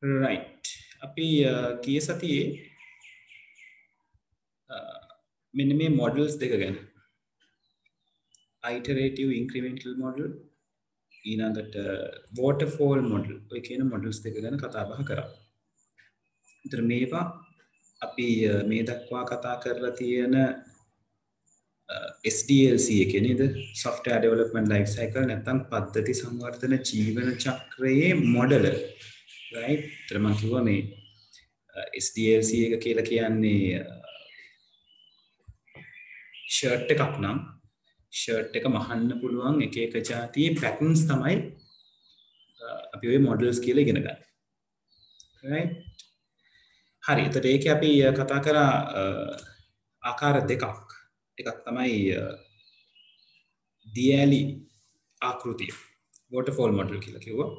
right අපි ගිය සතියේ මෙන්න මේ models දෙක ගැන iterative incremental model ඊළඟට waterfall model ඔය කියන models දෙක ගැන කතා බහ කරා. ඒතර මේවා අපි මේ දක්වා කතා කරලා තියෙන SDLC එකේ නේද software development life cycle නැත්නම් පද්ධති සංවර්ධන ජීවන චක්‍රයේ මොඩල right ඒතර මම කිව්වා මේ SDLC එක කියලා කියන්නේ ෂර්ට් එකක් නම් ෂර්ට් එක මහන්න පුළුවන් එක එක જાතියේ පැටර්න්ස් තමයි අපි ඔය මොඩල්ස් කියලා ඉගෙන ගන්න. right හරි එතකොට ඒකේ අපි කතා කරා ආකාර දෙකක්. එකක් තමයි දියැලි ආකෘතිය waterfall model කියලා කිව්වා.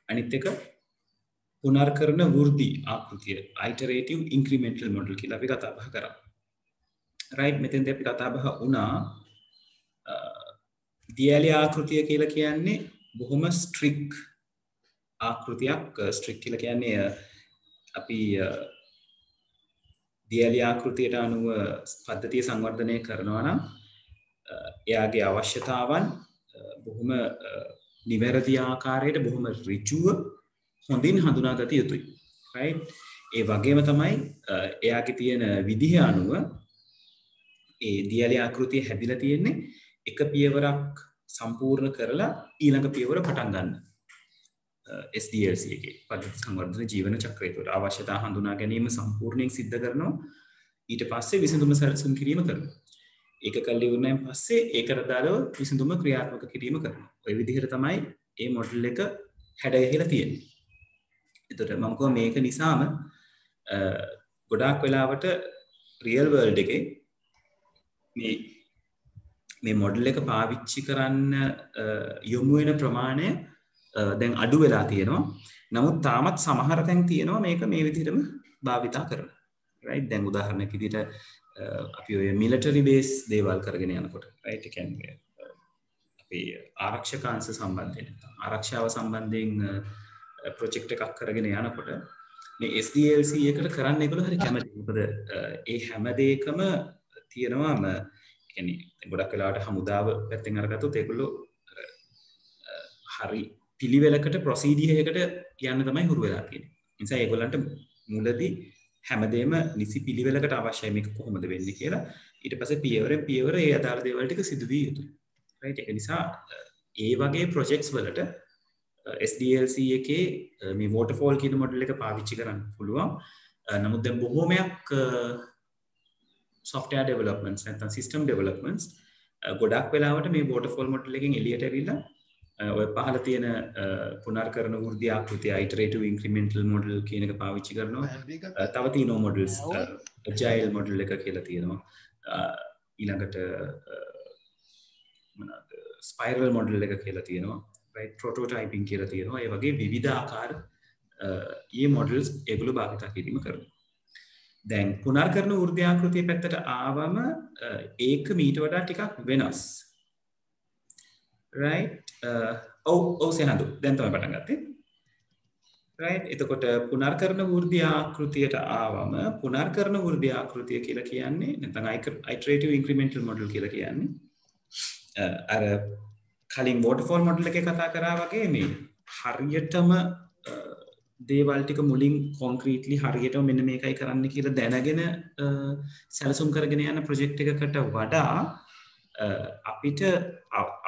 අනිත් එක පුනර්කරන වෘද්ධි ආකෘතිය iterative incremental model කියලා අපි කතා බහ කරා. right මෙතෙන්දී අපි කතා බහ වුණා දියැලි ආකෘතිය කියලා කියන්නේ බොහොම strict ආකෘතියක්. strict කියලා කියන්නේ අපි දියැලි ආකෘතියට අනුව පද්ධතිය සංවර්ධනය කරනවා නම් එයාගේ අවශ්‍යතාවන් බොහොම නිවැරදි ආකාරයට බොහොම ඍජුව හොඳින් හඳුනාගත යුතුයි. right ඒ වගේම තමයි එයාගේ තියෙන විදිහ අනුව ඒ දියැලි ආකෘතිය හැදිලා තියෙන්නේ එක පියවරක් සම්පූර්ණ කරලා ඊළඟ පියවර පටන් ගන්න. SDLC එකේ පද්ධති සංවර්ධන ජීවන චක්‍රය තුළ අවශ්‍යතා හඳුනා ගැනීම සම්පූර්ණයෙන් සිද්ධ කරනවා. ඊට පස්සේ විසඳුම සැලසුම් කිරීම කරනවා. ඒක කළේ වුණාන් පස්සේ ඒකට අදාළව විසඳුම ක්‍රියාත්මක කිරීම කරනවා. ওই විදිහට තමයි මේ මොඩල් එක හැඩගැහිලා තියෙන්නේ. ඒතර මම කිව්වා මේක නිසාම ගොඩාක් වෙලාවට රියල් වර්ල්ඩ් එකේ මේ මොඩල් එක පාවිච්චි කරන්න යොමු වෙන ප්‍රමාණය දැන් අඩු වෙලා තියෙනවා. නමුත් තාමත් සමහර තැන් තියෙනවා මේක මේ විදිහටම භාවිතා කරන. right දැන් උදාහරණයක් විදිහට අපි ඔය military base දේවල් කරගෙන යනකොට right ඒ කියන්නේ අපි ආරක්ෂක අංශ සම්බන්ධයෙන් ආරක්ෂාව සම්බන්ධයෙන් ප්‍රොජෙක්ට් එකක් කරගෙන යනකොට මේ SDLC එකට කරන්න ඒගොල්ලෝ හරි කැමතියි. මොකද ඒ හැම දෙයකම තියෙනවාම කියන්නේ ගොඩක් වෙලාවට හමුදාව පැත්තෙන් අරගත්තොත් ඒගොල්ලෝ හරි පිළිවෙලකට ප්‍රොසීඩියර් එකට යන්න තමයි හුරු වෙලා තියෙන්නේ. ඒ නිසා ඒගොල්ලන්ට මුලදී හැමදේම නිසි පිළිවෙලකට අවශ්‍යයි මේක කොහොමද වෙන්නේ කියලා. ඊට පස්සේ පියවරෙන් පියවර ඒ අදාළ දේවල් ටික සිදු විය යුතුයි. right ඒක නිසා ඒ වගේ ප්‍රොජෙක්ට්ස් වලට SDLC එකේ මේ waterfall කියන මොඩල් එක පාවිච්චි කරන්න පුළුවන්. නමුත් දැන් බොහෝමයක් software developments නැත්නම් system developments ගොඩක් වෙලාවට මේ waterfall model එකෙන් එළියට ඇවිල්ලා ඔය පහළ තියෙන පුනර්කරන වෘද්ධි ආකෘතිය iterative incremental model කියන එක පාවිච්චි කරනවා. තව තියෙනවා models agile model එක කියලා තියෙනවා. ඊළඟට මොනවාද spiral model එක කියලා තියෙනවා. right prototyping කියලා තියෙනවා. ඒ වගේ විවිධ ආකාර මේ models ඒගොල්ලෝ භාවිත කිරීම කරනවා. දැන් පුනර්කරන වෘද්ධි ආකෘතිය පැත්තට ආවම ඒක මීට වඩා ටිකක් වෙනස්. right ඔව් සෙනඳු දැන් තමයි පටන් ගත්තේ. right එතකොට පුනර්කරන වෘද්ධි ආකෘතියට ආවම පුනර්කරන වෘද්ධි ආකෘතිය කියලා කියන්නේ නැත්නම් iterative incremental model කියලා කියන්නේ අර කලින් waterfall model එකේ කතා කරා වගේ මේ හරියටම දේවල් ටික මුලින් කොන්ක්‍රීට්ලි හරියටම මෙන්න මේකයි කරන්න කියලා දැනගෙන සැලසුම් කරගෙන යන ප්‍රොජෙක්ට් එකකට වඩා අපිට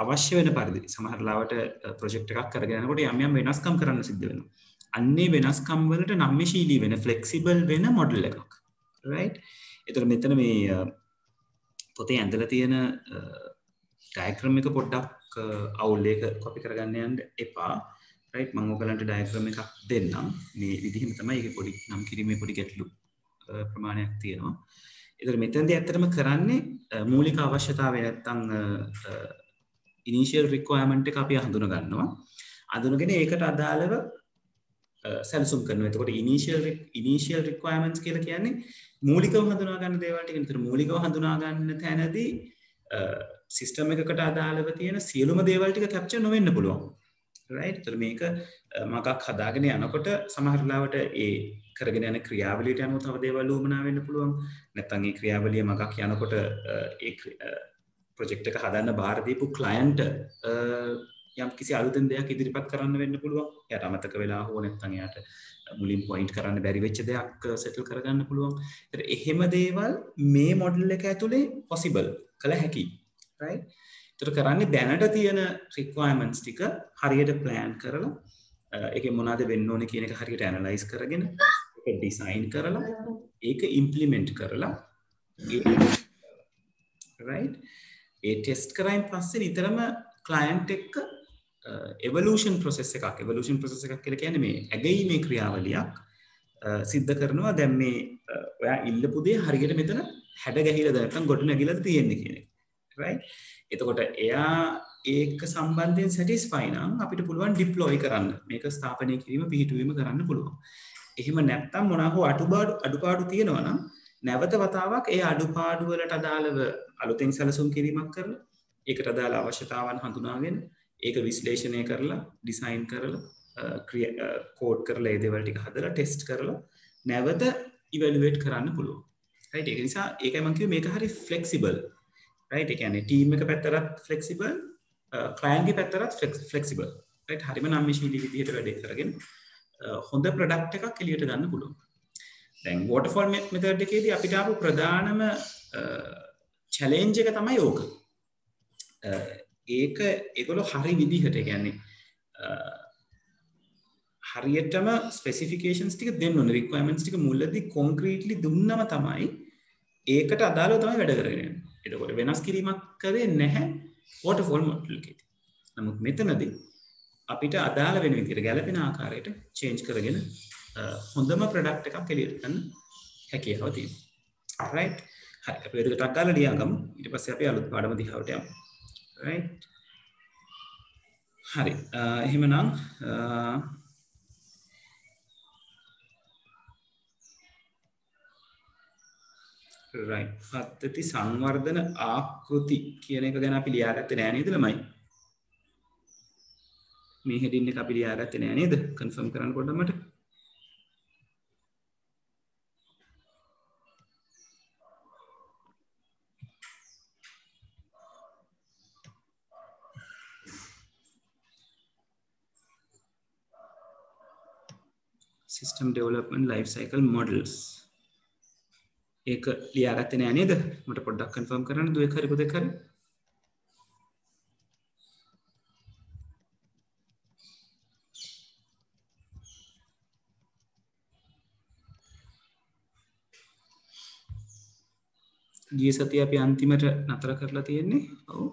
අවශ්‍ය වෙන පරිදි සමහර ලාවට ප්‍රොජෙක්ට් එකක් කරගෙන යනකොට යම් යම් වෙනස්කම් කරන්න සිද්ධ වෙනවා. අන්නේ වෙනස්කම් වලට නම්‍යශීලී වෙන ෆ්ලෙක්සිබල් වෙන මොඩල් එකක්. right එතකොට මෙතන මේ පොතේ ඇඳලා තියෙන ඩයග්‍රෑම් එක පොඩ්ඩක් අවුල් එක කොපි කරගන්න යන්න එපා. right මම ඔයගලන්ට ඩයග්‍රෑම් එකක් දෙන්නම්. මේ විදිහම තමයි ඒක පොඩි නම් කිරීමේ පොඩි ගැටලු ප්‍රමාණයක් තියෙනවා. ඒතර මෙතනදී ඇත්තටම කරන්නේ මූලික අවශ්‍යතාවය නැත්තම් ඉනිෂියල් රික්වයර්මන්ට් එක අපි හඳුනා ගන්නවා. හඳුනගෙන ඒකට අදාළව සැලසුම් කරනවා. එතකොට ඉනිෂියල් රික්වයර්මන්ට්ස් කියලා කියන්නේ මූලිකව හඳුනා ගන්න දේවල් ටික. ඒතර මූලිකව හඳුනා ගන්න තැනදී සිස්ටම් එකකට අදාළව තියෙන සියලුම දේවල් ටික කැප්චර් නොවෙන්න පුළුවන්. right එතකොට මේක මගක් හදාගෙන යනකොට සමහර වෙලාවට ඒ කරගෙන යන ක්‍රියාවලියට අනුව තව දේවල් වුමනා වෙන්න පුළුවන්. නැත්නම් ඒ ක්‍රියාවලිය මගක් යනකොට ඒ ප්‍රොජෙක්ට් එක හදන්න බාර දීපු ක්ලයන්ට් යම් කිසි අලුතෙන් දෙයක් ඉදිරිපත් කරන්න වෙන්න පුළුවන්. එයාට අමතක වෙලා හෝ නැත්නම් එයාට මුලින් පොයින්ට් කරන්න බැරි වෙච්ච දෙයක් සෙටල් කරගන්න පුළුවන්. ඒතර එහෙම දේවල් මේ මොඩල් එක ඇතුලේ possible කළ හැකියි. right? ඒතර කරන්නේ දැනට තියෙන requirements ටික හරියට plan කරලා ඒකේ මොනවද වෙන්න ඕනේ කියන එක හරියට analyze කරගෙන ඒක design කරලා ඒක implement කරලා right? ඒ ටෙස්ට් කරයින් පස්සේ නිතරම client එක්ක evolution process එකක් කියලා කියන්නේ මේ ඇගීමේ ක්‍රියාවලියක් සිද්ධ කරනවා. දැන් මේ ඔයා ඉල්ලපු දේ හරියට මෙතන හැඩ ගැහිලාද නැත්නම් ගොඩ නැගිලාද තියෙන්නේ කියන එක. right? එතකොට එයා ඒක සම්බන්ධයෙන් satisfy නම් අපිට පුළුවන් deploy කරන්න. මේක ස්ථාපනය කිරීම පිහිටුවීම කරන්න පුළුවන්. එහෙම නැත්නම් මොනවා හෝ අඩුපාඩු තියෙනවා නම් නැවත වතාවක් ඒ අඩුපාඩු වලට අදාළව අලුතෙන් සැලසුම් කිරීමක් කරලා ඒකට අදාළ අවශ්‍යතාවන් හඳුනාගෙන ඒක විශ්ලේෂණය කරලා ඩිසයින් කරලා කෝඩ් කරලා ඒ දේවල් ටික හදලා ටෙස්ට් කරලා නැවත ඉවැලුවේට් කරන්න පුළුවන්. right? ඒක නිසා ඒකයි මම කිව්වේ මේක හරි ෆ්ලෙක්සිබල්. right? ඒ කියන්නේ ටීම් එක පැත්තටත් ෆ්ලෙක්සිබල්, ක්ලයන්ට් ගේ පැත්තටත් ෆ්ලෙක්සිබල්. right? හරිම නම්මිශීලී විදිහට වැඩේ කරගෙන හොඳ ප්‍රොඩක්ට් එකක් එළියට ගන්න පුළුවන්. දැන් waterfall method එකේදී අපිට ආපු ප්‍රධානම challenge එක තමයි ඕක. ඒක ඒගොල්ලෝ හරි විදිහට කියන්නේ හරියටම ස්පෙસિෆිකේෂන්ස් ටික දෙන්න ඕනේ. රික්වයර්මන්ට්ස් ටික මුලදී කොන්ක්‍රීට්ලි දුන්නම තමයි ඒකට අදාළව තමයි වැඩ කරගෙන යන්නේ. එතකොට වෙනස් කිරීමක් කරේ නැහැ waterfall model එකේදී. නමුත් මෙතනදී අපිට අදාළ වෙන විදිහට ගැළපෙන ආකාරයට change කරගෙන හොඳම ප්‍රොඩක්ට් එකක් එළියට ගන්න හැකියාව තියෙනවා. right? හරි. අපි ඒක ටක් ගාලා ලියගමු. ඊට පස්සේ අපි අලුත් පාඩම දිහාට යමු. right? හරි. එහෙමනම් right. පද්ධති සංවර්ධන ආකෘති කියන එක ගැන අපි ලියාගත්තේ නෑ නේද ළමයි? මේ heading එක අපි ලියාගත්තේ නෑ නේද? confirm කරන්න පොඩ්ඩක් මට. System development life cycle models. ඒක ලියාගත්තේ නෑ නේද? මට පොඩ්ඩක් confirm කරන්න දුවේ හරි පොතේ හරි. ගිය සතිය අපි අන්තිමට නතර කරලා තියෙන්නේ. ඔව්.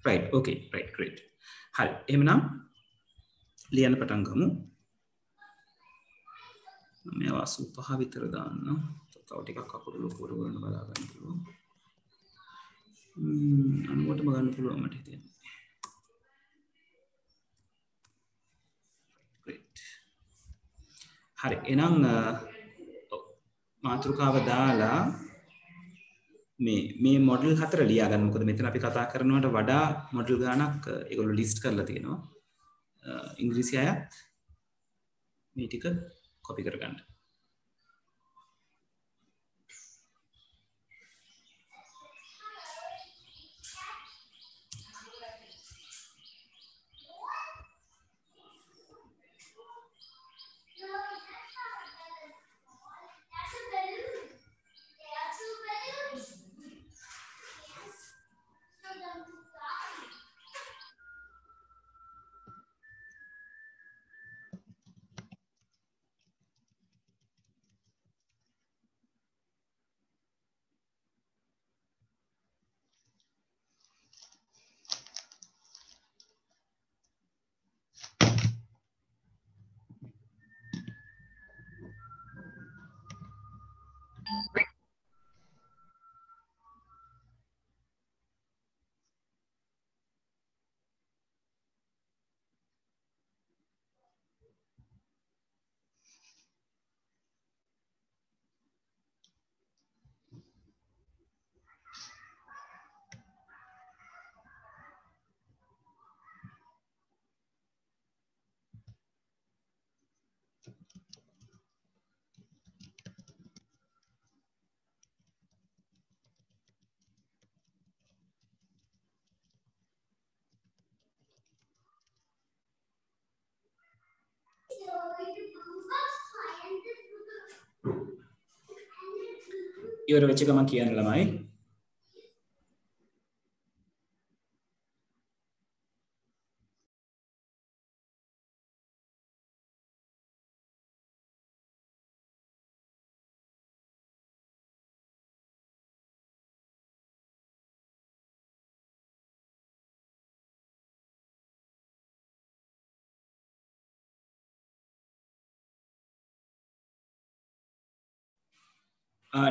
right. okay. right. great. හරි. එහෙනම් ලියන්න පටන් ගමු. මේවා 85 විතර දාන්න. තව ටිකක් අකුරු ලොකු කරගන්න බලා ගන්න පුළුවන්. අනුවටම ගන්න පුළුවන් මට හිතෙන්නේ. great. හරි. එහෙනම් මාතෘකාව දාලා මේ මොඩල් 4 ලියා ගන්න. මොකද මෙතන අපි කතා කරනවට වඩා මොඩල් ගානක් ඒගොල්ලෝ ලිස්ට් කරලා තියෙනවා. ඉංග්‍රීසි අයත් මේ ටික කොපි කරගන්න. ඉවර වෙච්ච ගමන් කියන්න ළමයි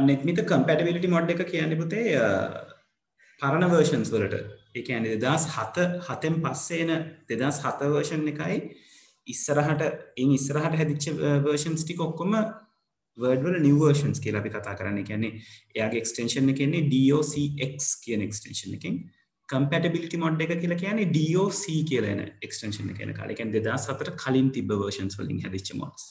netmith compatibility mod එක කියන්නේ පුතේ පරණ versions වලට ඒ කියන්නේ 2007 පස්සේ එන 2007 version එකයි ඉස්සරහට හැදිච්ච versions ටික ඔක්කොම word වල new versions කියලා අපි කතා කරන්නේ. කියන්නේ එයාගේ extension එක කියන්නේ DOCX කියන extension එකෙන් compatibility mod එක කියලා කියන්නේ DOC කියලා එන extension එක එන කාලේ. කියන්නේ 2007ට කලින් තිබ්බ versions වලින් හැදිච්ච mods.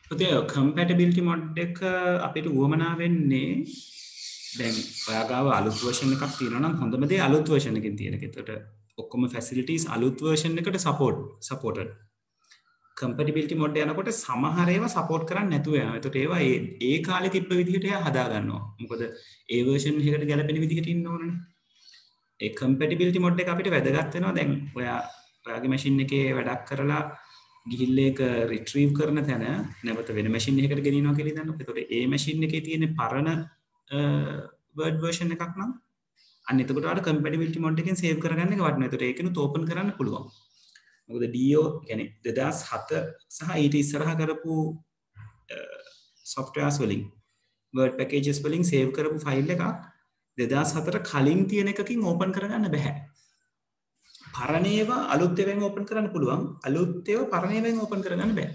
පුතේ compatibility mod එක අපිට උවමනා වෙන්නේ දැන් ඔයාගාව අලුත් version එකක් තියෙනවා නම් හොඳම දේ අලුත් version එකකින් තියෙන එක. ඒකට ඔක්කොම facilities අලුත් version එකට supported. compatibility mod යනකොට සමහර ඒවා support කරන්නේ නැතුව යනවා. ඒකට ඒවා ඒ කාලේ තිබ්බ විදිහට එයා හදා ගන්නවා. මොකද ඒ version එකකට ගැලපෙන විදිහට ඉන්න ඕනනේ. ඒ compatibility mod එක අපිට වැදගත් වෙනවා. දැන් ඔයාගේ machine එකේ වැඩක් කරලා ගිහිල්ලා ඒක retrieve කරන තැන නැවත වෙන machine එකකට ගෙනියනවා කියලා හිතන්න. ඒකට ඒ machine එකේ තියෙන පරණ word version එකක් නම් අන්න එතකොට ඔයාලට compatibility mod එකෙන් save කරගන්න එක වටිනවා. ඒකට ඒකනුත් open කරන්න පුළුවන්. මොකද DO කියන්නේ 2007 සහ ඊට ඉස්සරහා කරපු softwares වලින් word packages වලින් save කරපු file එකක් 2007ට කලින් තියෙන එකකින් open කරගන්න බෑ. පරණ ඒවා අලුත් ඒවාෙන් open කරන්න පුළුවන්. අලුත් ඒවා පරණ ඒවාෙන් open කරගන්න බෑ.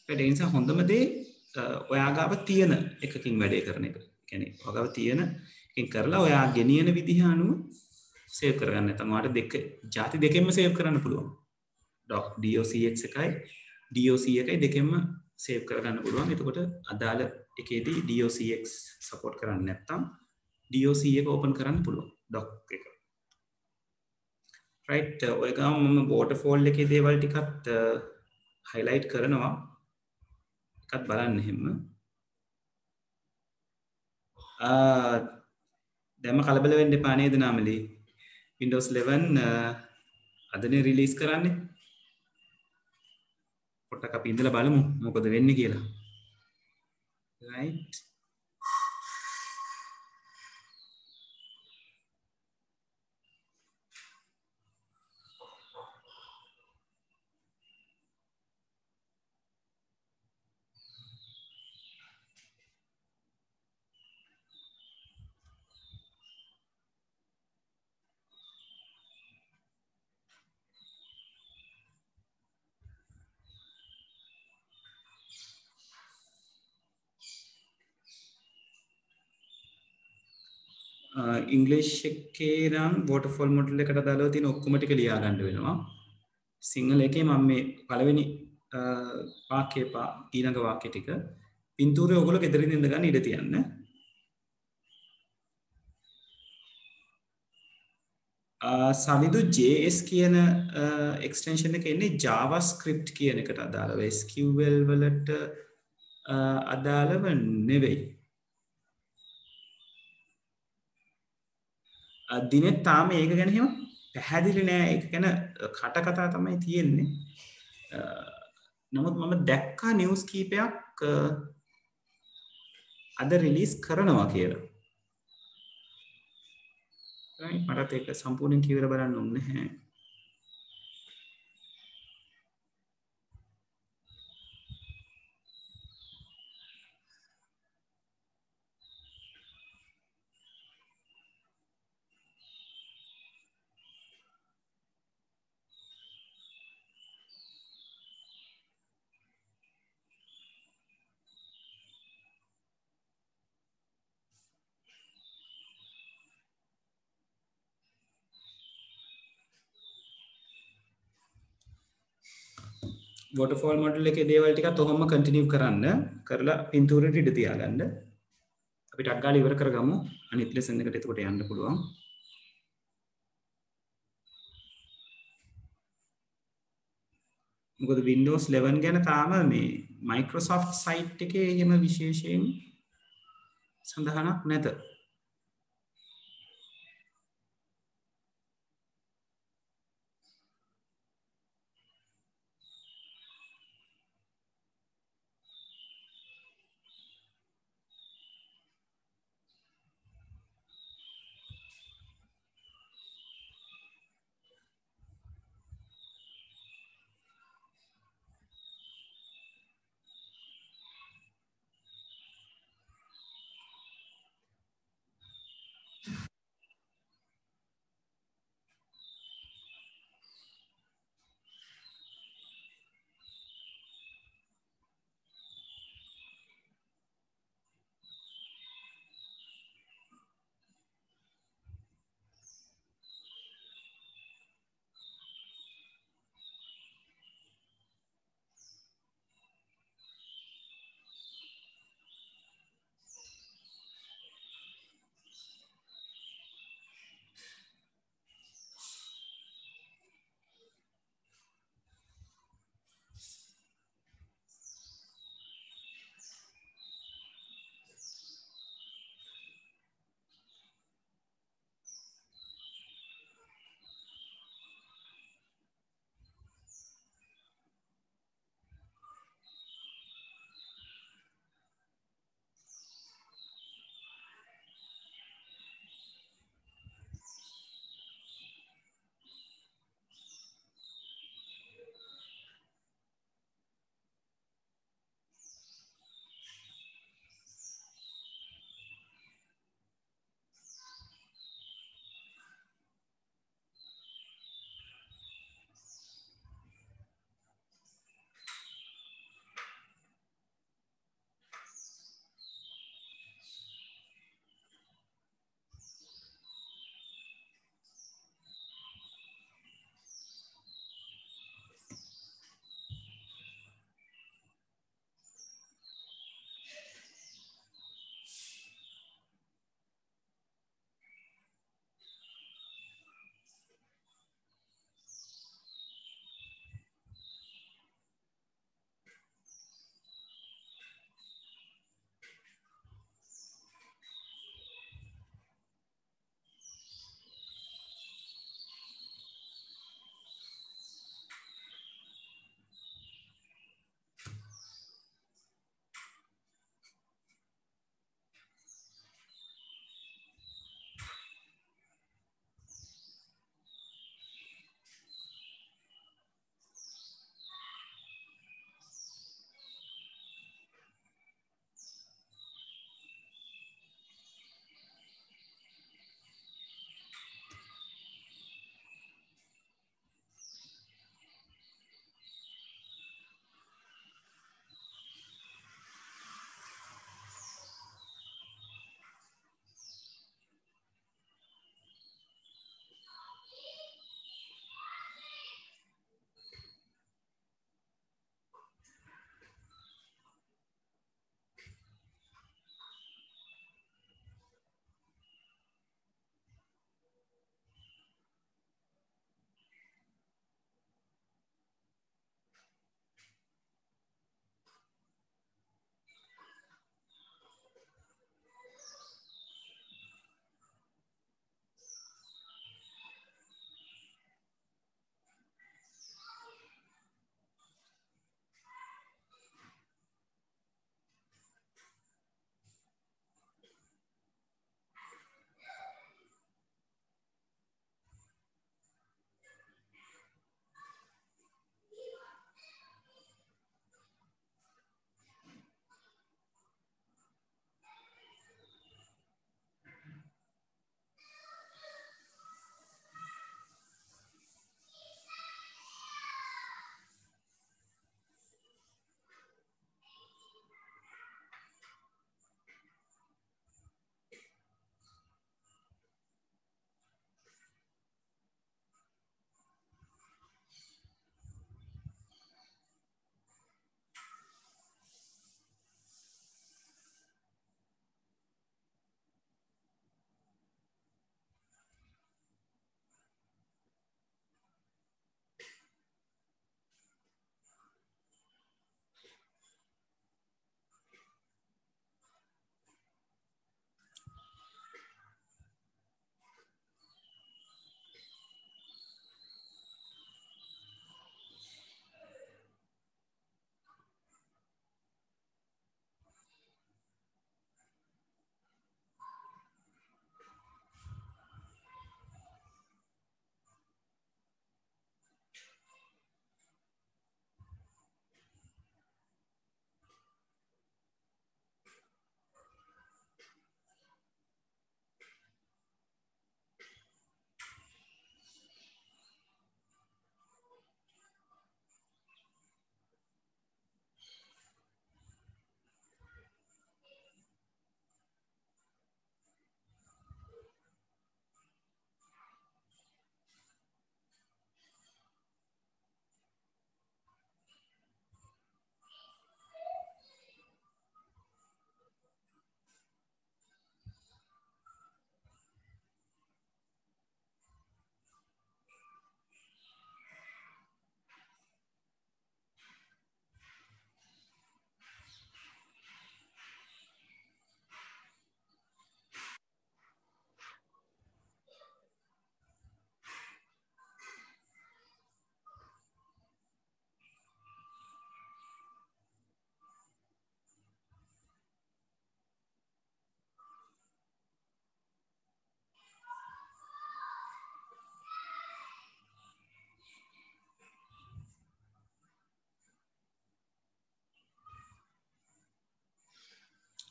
ඒ නිසා හොඳම දේ ඔයාගාව තියෙන එකකින් වැඩේ කරන එක. කියන්නේ ඔයාගාව තියෙන එකකින් කරලා ඔයා ගෙනියන විදිහ අනුව save කරගන්න. නැත්නම් ඔයාලට ಜಾති දෙකෙන්ම save කරන්න පුළුවන්. .docx එකයි doc එකයි දෙකෙන්ම save කරගන්න පුළුවන්. එතකොට අදාළ එකේදී docx support කරන්නේ නැත්නම් doc එක open කරන්න පුළුවන්. doc එක. right ඔය ගාම මම waterfall එකේ දේවල් ටිකත් highlight කරනවා. එකත් බලන්න එහෙම. දැන්ම කලබල වෙන්න එපා නේද නාමලී? Windows 11 අදනේ රිලීස් කරන්නේ. පොඩ්ඩක් අපි ඉඳලා බලමු මොකද වෙන්නේ කියලා. right ඉංග්ලිෂ් එකේ නම් waterfall model එකට දාලා තියෙන ඔක්කොම ටික ලියා ගන්න වෙනවා. සිංහල එකේ මම මේ පළවෙනි වාක්‍යය ඊළඟ වාක්‍ය ටික පින්තූරේ ඔයගොල්ලෝ ගෙදරින් ඉඳ ගන්න ඉඩ තියන්න. සවිදු JS කියන එක්ස්ටෙන්ෂන් එක එන්නේ JavaScript කියන එකට අදාළව SQL වලට අදාළව නෙවෙයි. දිනෙත් තාම ඒක ගැන එහෙම පැහැදිලි නෑ. ඒක ගැන කට කතා තමයි තියෙන්නේ. නමුත් මම දැක්කා නිවුස් කීපයක් අද රිලීස් කරනවා කියලා. මටත් ඒක සම්පූර්ණයෙන් කියවලා බලන්න ඕනේ නැහැ. waterfall model එකේ දේවල් ටිකත් ඔහොම කන්ටිනියු කරන්න කරලා පින්තූරෙට ඉඳ තියාගන්න. අපිට අග්ගාලා ඉවර කරගමු. අනිත් ලෙසන් එකට එතකොට යන්න පුළුවන්. මොකද Windows 11 ගැන තාම මේ Microsoft site එකේ එහෙම විශේෂයෙන් සඳහනක් නැත.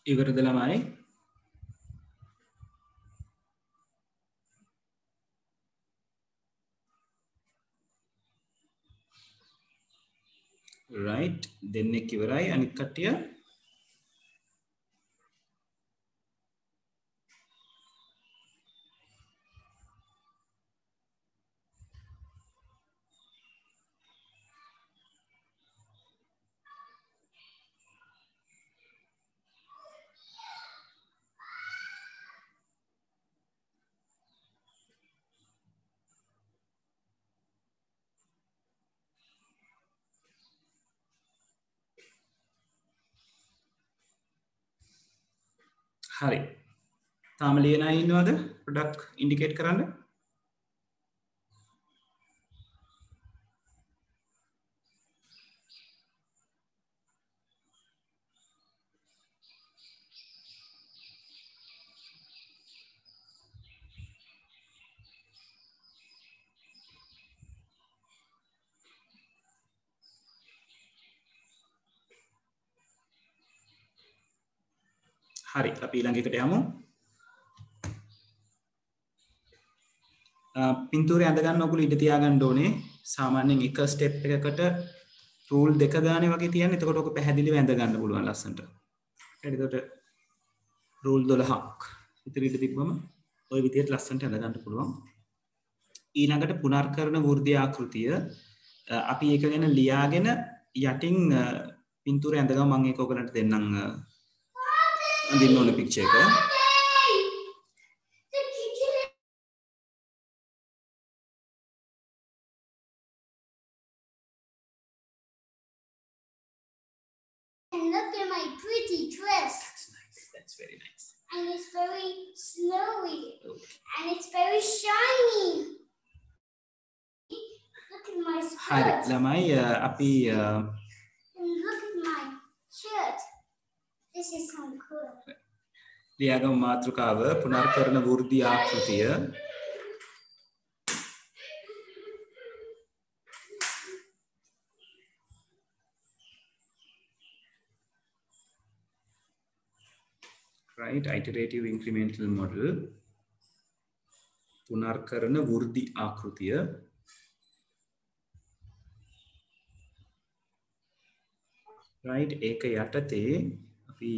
ඉවරද ළමයි? right දෙන්නෙක් ඉවරයි අනිත් කට්ටිය හරි තාම ලියන අය ඉන්නවද පොඩ්ඩක් ඉන්ඩිකේට් කරන්න හරි අපි ඊළඟ එකට යමු පින්තූරය ඇඳ ගන්න ඔයගොල්ලෝ ඉඳ තියාගන්න ඕනේ සාමාන්‍යයෙන් එක ස්ටෙප් එකකට රූල් දෙක ගානේ වගේ තියන්නේ එතකොට ඔක පැහැදිලිව ඇඳ ගන්න පුළුවන් ලස්සනට හරි එතකොට රූල් 12ක් ඉතින් තිබ්බම ওই විදිහට ලස්සනට ඇඳ ගන්න පුළුවන් ඊළඟට පුනර්කරණ වෘද්ධි ආකෘතිය අපි ඒක ගැන ලියාගෙන යටින් පින්තූරය ඇඳ ගමු මම ඒක ඔයගලන්ට දෙන්නම් අඳින්න ඕන පික්චර් එක Look at my pretty dress. That's nice. That's very nice. And it's very snowy. Okay. And it's very shiny. Look at my හරි skirt. ළමයි අපි And look at my shirt. This is so cool. ලියාගමු මාතෘකාව පුනර්කරණ වෘද්ධි ආකෘතිය right iterative incremental model පුනර්කරණ වෘද්ධි ආකෘතිය right ඒක යටතේ අපි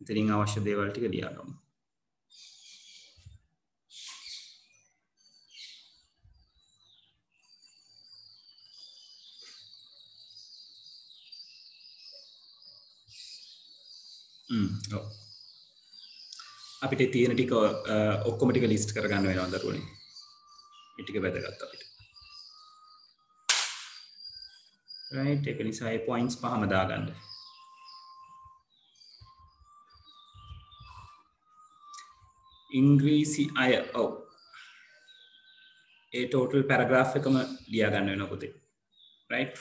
ඉතින් අවශ්‍ය දේවල් ටික ලියාගමු ඔව් අපිට තියෙන ටික ඔක්කොම ටික ලිස්ට් කරගන්න වෙනවා දරුවනේ මේ ටික වැදගත් අපිට right ඒක නිසා ඒ points පහම දාගන්න ඉංග්‍රීසි අය ඔව් ඒ total paragraph එකම ලියා ගන්න වෙනවා පොතේ right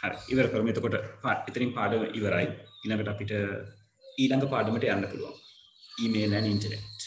හරි ඉවර කරමු එතකොට ඉතින් පාඩම ඉවරයි ඊළඟට අපිට ඊළඟ පාඩමට යන්න පුළුවන් email and internet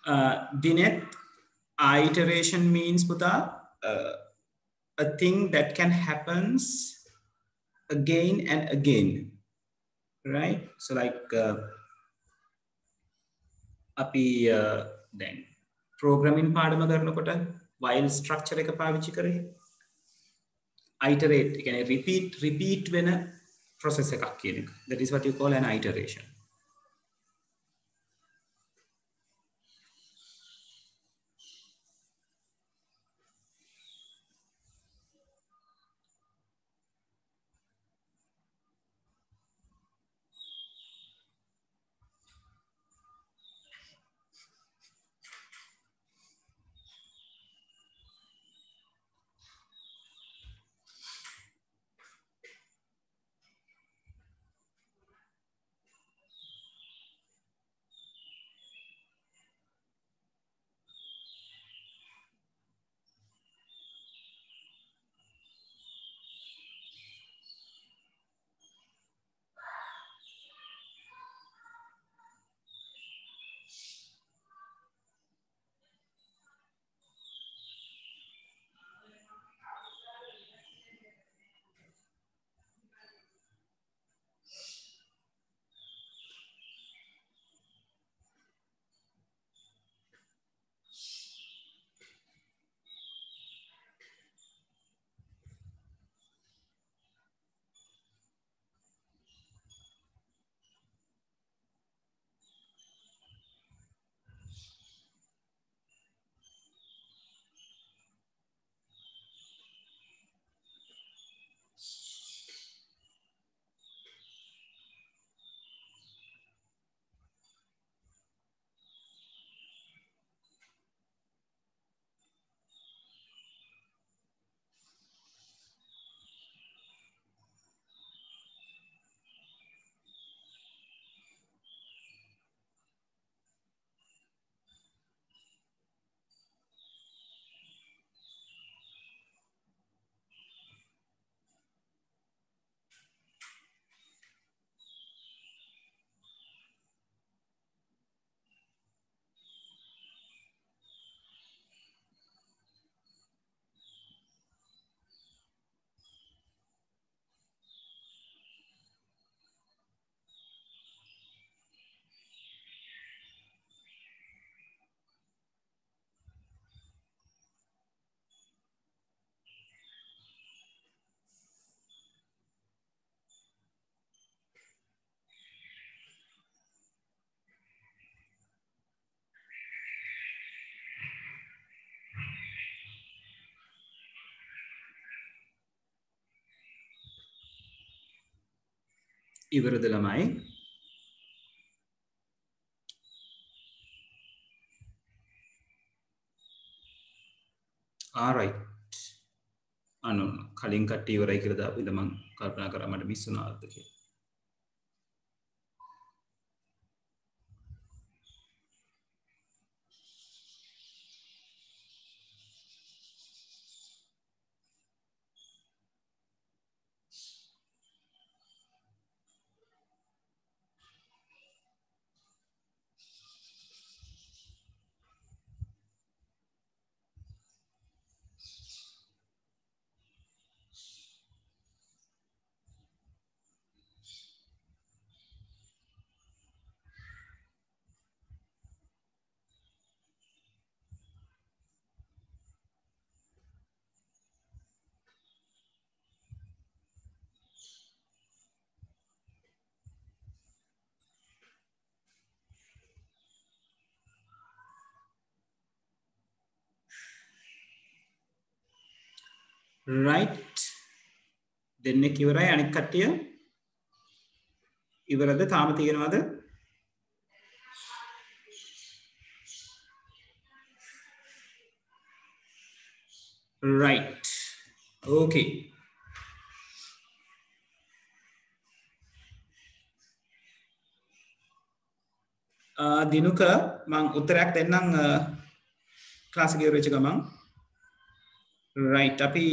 Dinet, iteration means puta a thing that can happens again and again, right? So like api then programming පාඩම කරනකොට while structure එක පාවිච්චි කරේ iterate කියන්නේ repeat වෙන process එකක් කියන එක. That is what you call an iteration. ඉවරද ළමයි? alright. කලින් කට්ටිය ඉවරයි කියලා දාපු ඉතින් මම කල්පනා කරා මට මිස් වුණාද කියලා. right දෙන්නෙක් ඉවරයි අනිත් කට්ටිය ඉවරද තාම තියෙනවද right okay දිනුක මං උත්තරයක් දෙන්නම් ක්ලාස් එක ඉවර වෙච්ච ගමන් right අපි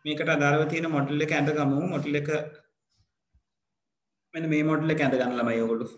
මේකට අදාළව තියෙන මොඩල් එක ඇඳගමු මොඩල් එක මෙන්න මේ මොඩල් එක ඇඳ ගන්න ළමයි ඔයගොල්ලෝ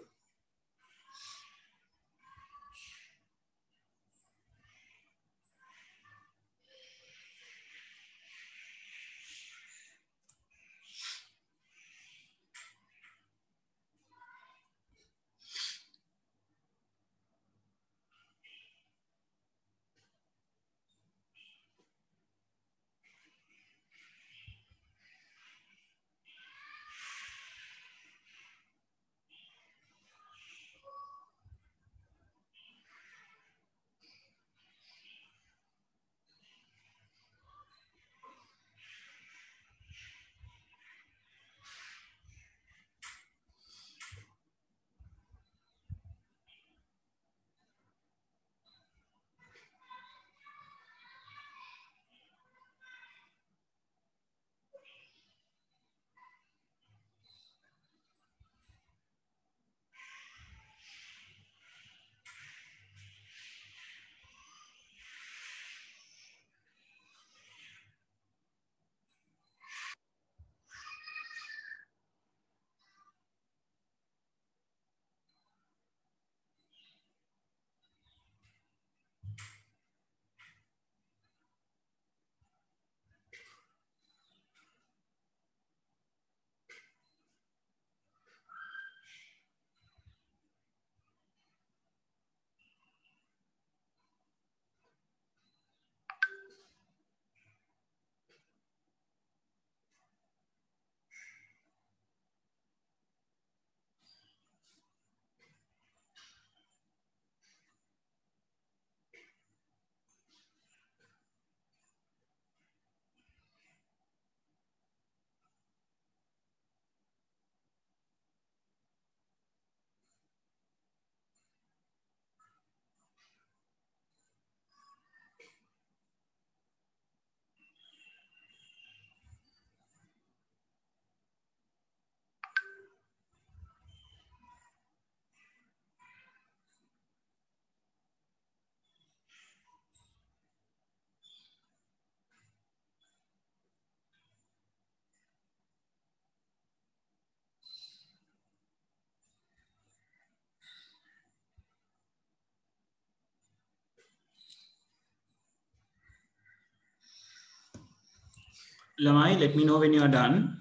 Lamai, let me know when you are done.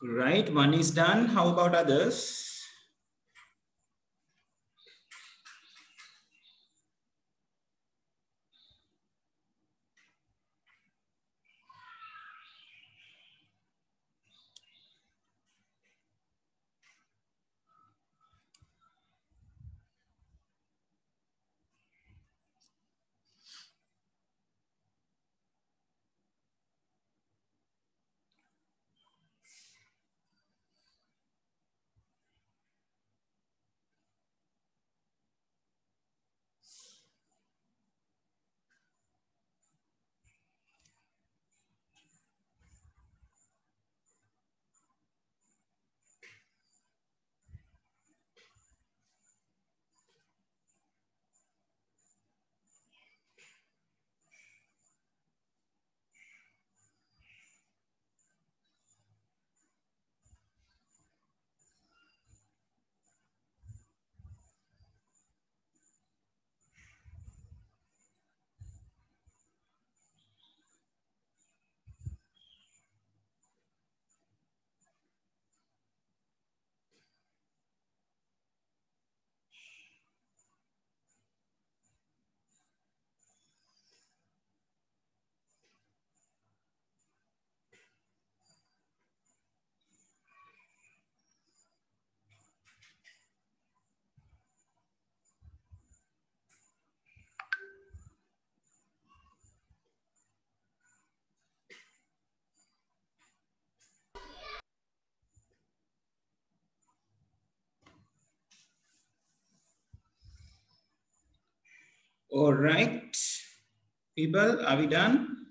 Right, one is done. How about others? All right, people, are we done?